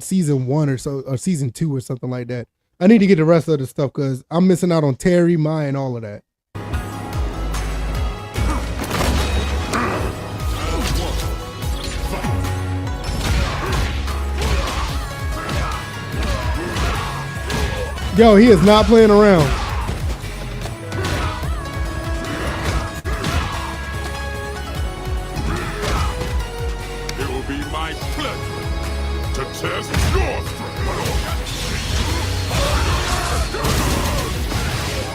season 1 or so, or season 2 or something like that. I need to get the rest of the stuff because I'm missing out on Terry, Mai, and all of that. Yo, he is not playing around. It will be my pleasure to test your strength.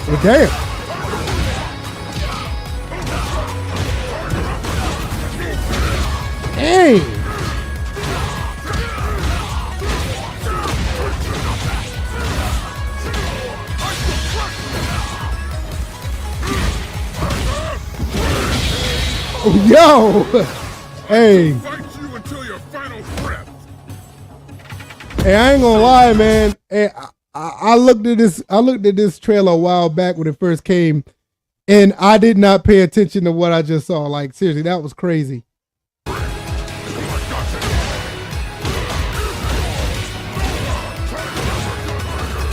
Well, damn. Dang. Yo, hey, Fight you until your final breath. hey, I ain't gonna lie, man. Hey, I looked at this. I looked at this trailer a while back when it first came, and I did not pay attention to what I just saw. Like seriously, that was crazy.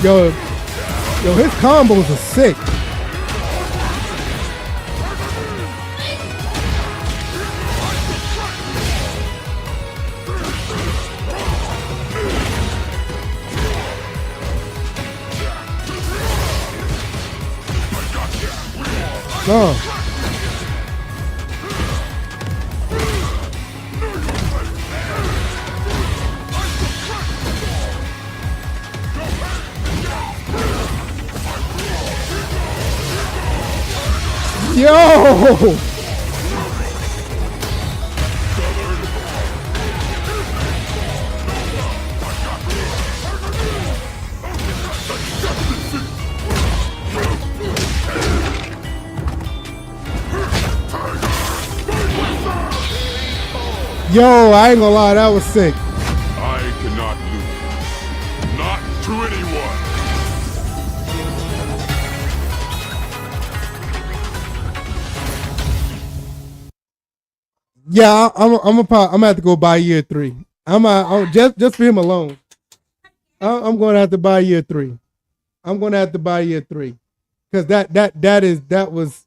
Yo, his combos are sick. No. Yo! Yo, I ain't gonna lie, that was sick. I cannot lose. Not to anyone. Yeah, I'm gonna have to go buy year 3. I'm just for him alone. I'm gonna have to buy year 3. I'm gonna have to buy year 3 because that was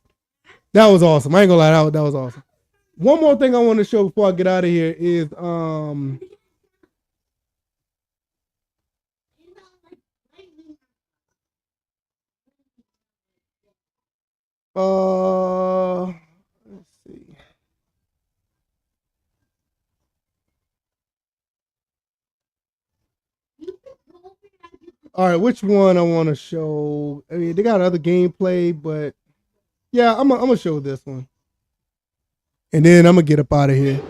awesome. I ain't gonna lie, that was awesome. One more thing I want to show before I get out of here is let's see. All right, which one I want to show? I mean, they got other gameplay, but yeah, I'm gonna show this one. And then I'm gonna get up out of here.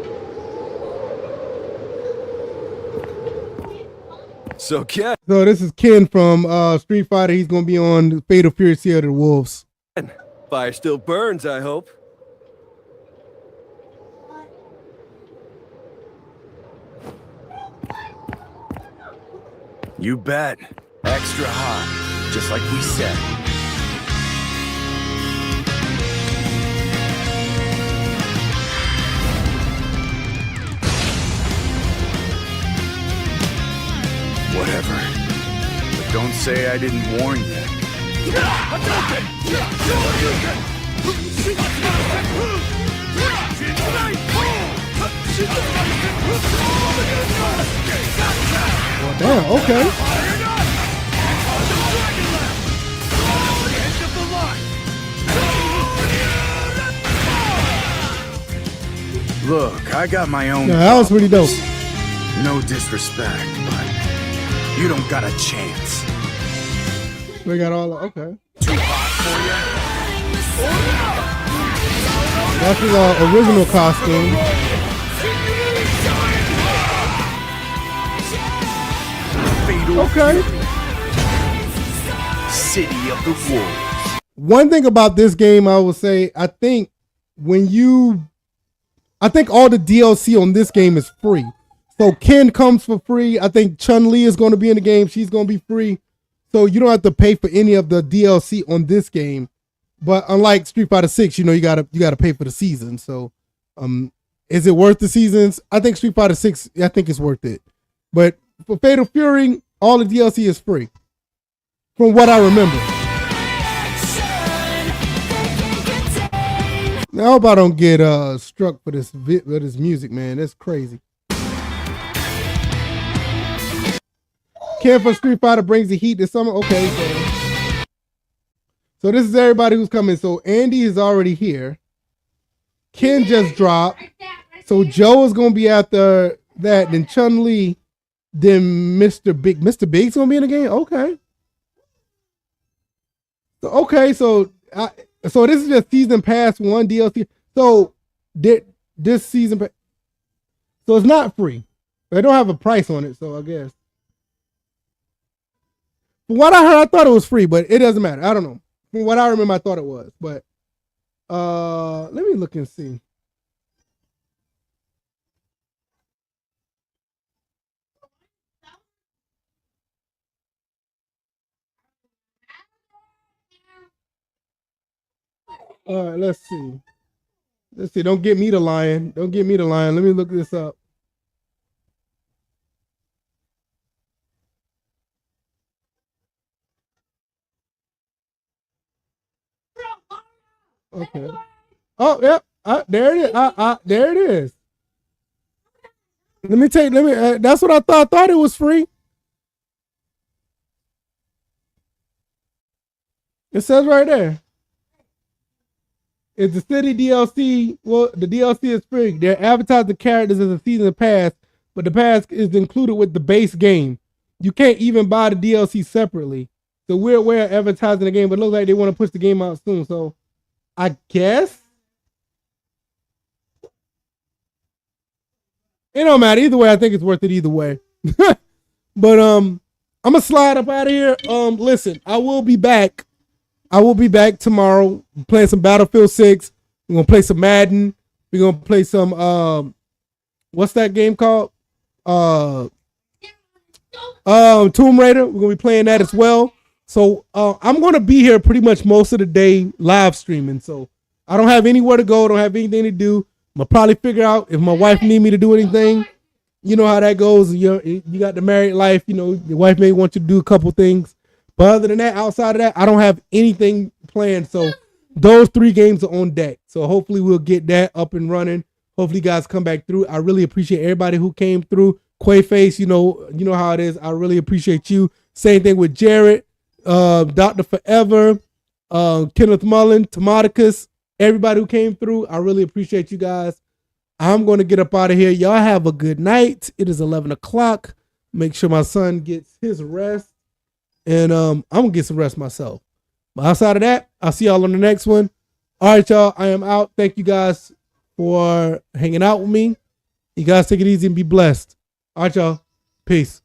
So, Ken, So this is Ken from Street Fighter. He's gonna be on Fatal Fury: Seal of the Wolves. fire still burns, I hope. You bet. Extra hot, just like we said. Whatever. But don't say I didn't warn you. Well, damn. Okay. Look, I got my own. Yeah, that was pretty dope. No disrespect, but you don't got a chance. We got all. Okay. Too hot That's his original costume. Okay. City of the Wolves. One thing about this game, I will say, I think all the DLC on this game is free. So Ken comes for free. I think Chun-Li is going to be in the game. She's going to be free. So you don't have to pay for any of the DLC on this game. But unlike Street Fighter 6, you gotta pay for the season. So is it worth the seasons? I think Street Fighter 6, I think it's worth it. But for Fatal Fury, all the DLC is free. From what I remember. Now, I hope I don't get struck for this music, man. That's crazy. Ken for Street Fighter brings the heat this summer. Okay, so this is everybody who's coming. So Andy is already here. Ken just dropped. So Joe is gonna be after that. Then Chun Li. Then Mr. Big. Mr. Big's gonna be in the game. Okay. So so this is just season pass 1 DLC. So this season, so it's not free. They don't have a price on it. So I guess. From what I heard, I thought it was free, but it doesn't matter. I don't know. From what I remember, I thought it was. But let me look and see. All right, let's see. Let's see. Don't get me the lion. Don't get me the lion. Let me look this up. Okay. Oh, yep. There it is. There it is. Let me. That's what I thought. I thought it was free. It says right there. It's the city DLC. Well, the DLC is free. They're advertising the characters as a season pass, but the pass is included with the base game. You can't even buy the DLC separately. So we're aware of advertising the game, but it looks like they want to push the game out soon. So I guess it don't matter. Either way, I think it's worth it either way. But I'm gonna slide up out of here. Listen, I will be back. I will be back tomorrow playing some Battlefield 6. We're gonna play some Madden. We're gonna play some what's that game called? Tomb Raider. We're gonna be playing that as well. So I'm gonna be here pretty much most of the day live streaming. So I don't have anywhere to go, don't have anything to do. I'm gonna probably figure out if my wife need me to do anything. You know how that goes. You got the married life, you know, your wife may want you to do a couple things. But other than that, outside of that, I don't have anything planned. So those 3 games are on deck. So hopefully we'll get that up and running. Hopefully you guys come back through. I really appreciate everybody who came through. Quayface, you know how it is. I really appreciate you. Same thing with Jared, Dr. Forever, Kenneth Mullen, Tomaticus, everybody who came through. I really appreciate you guys. I'm going to get up out of here. Y'all have a good night. It is 11 o'clock. Make sure my son gets his rest. And I'm going to get some rest myself. But outside of that, I'll see y'all on the next one. All right, y'all. I am out. Thank you guys for hanging out with me. You guys take it easy and be blessed. All right, y'all. Peace.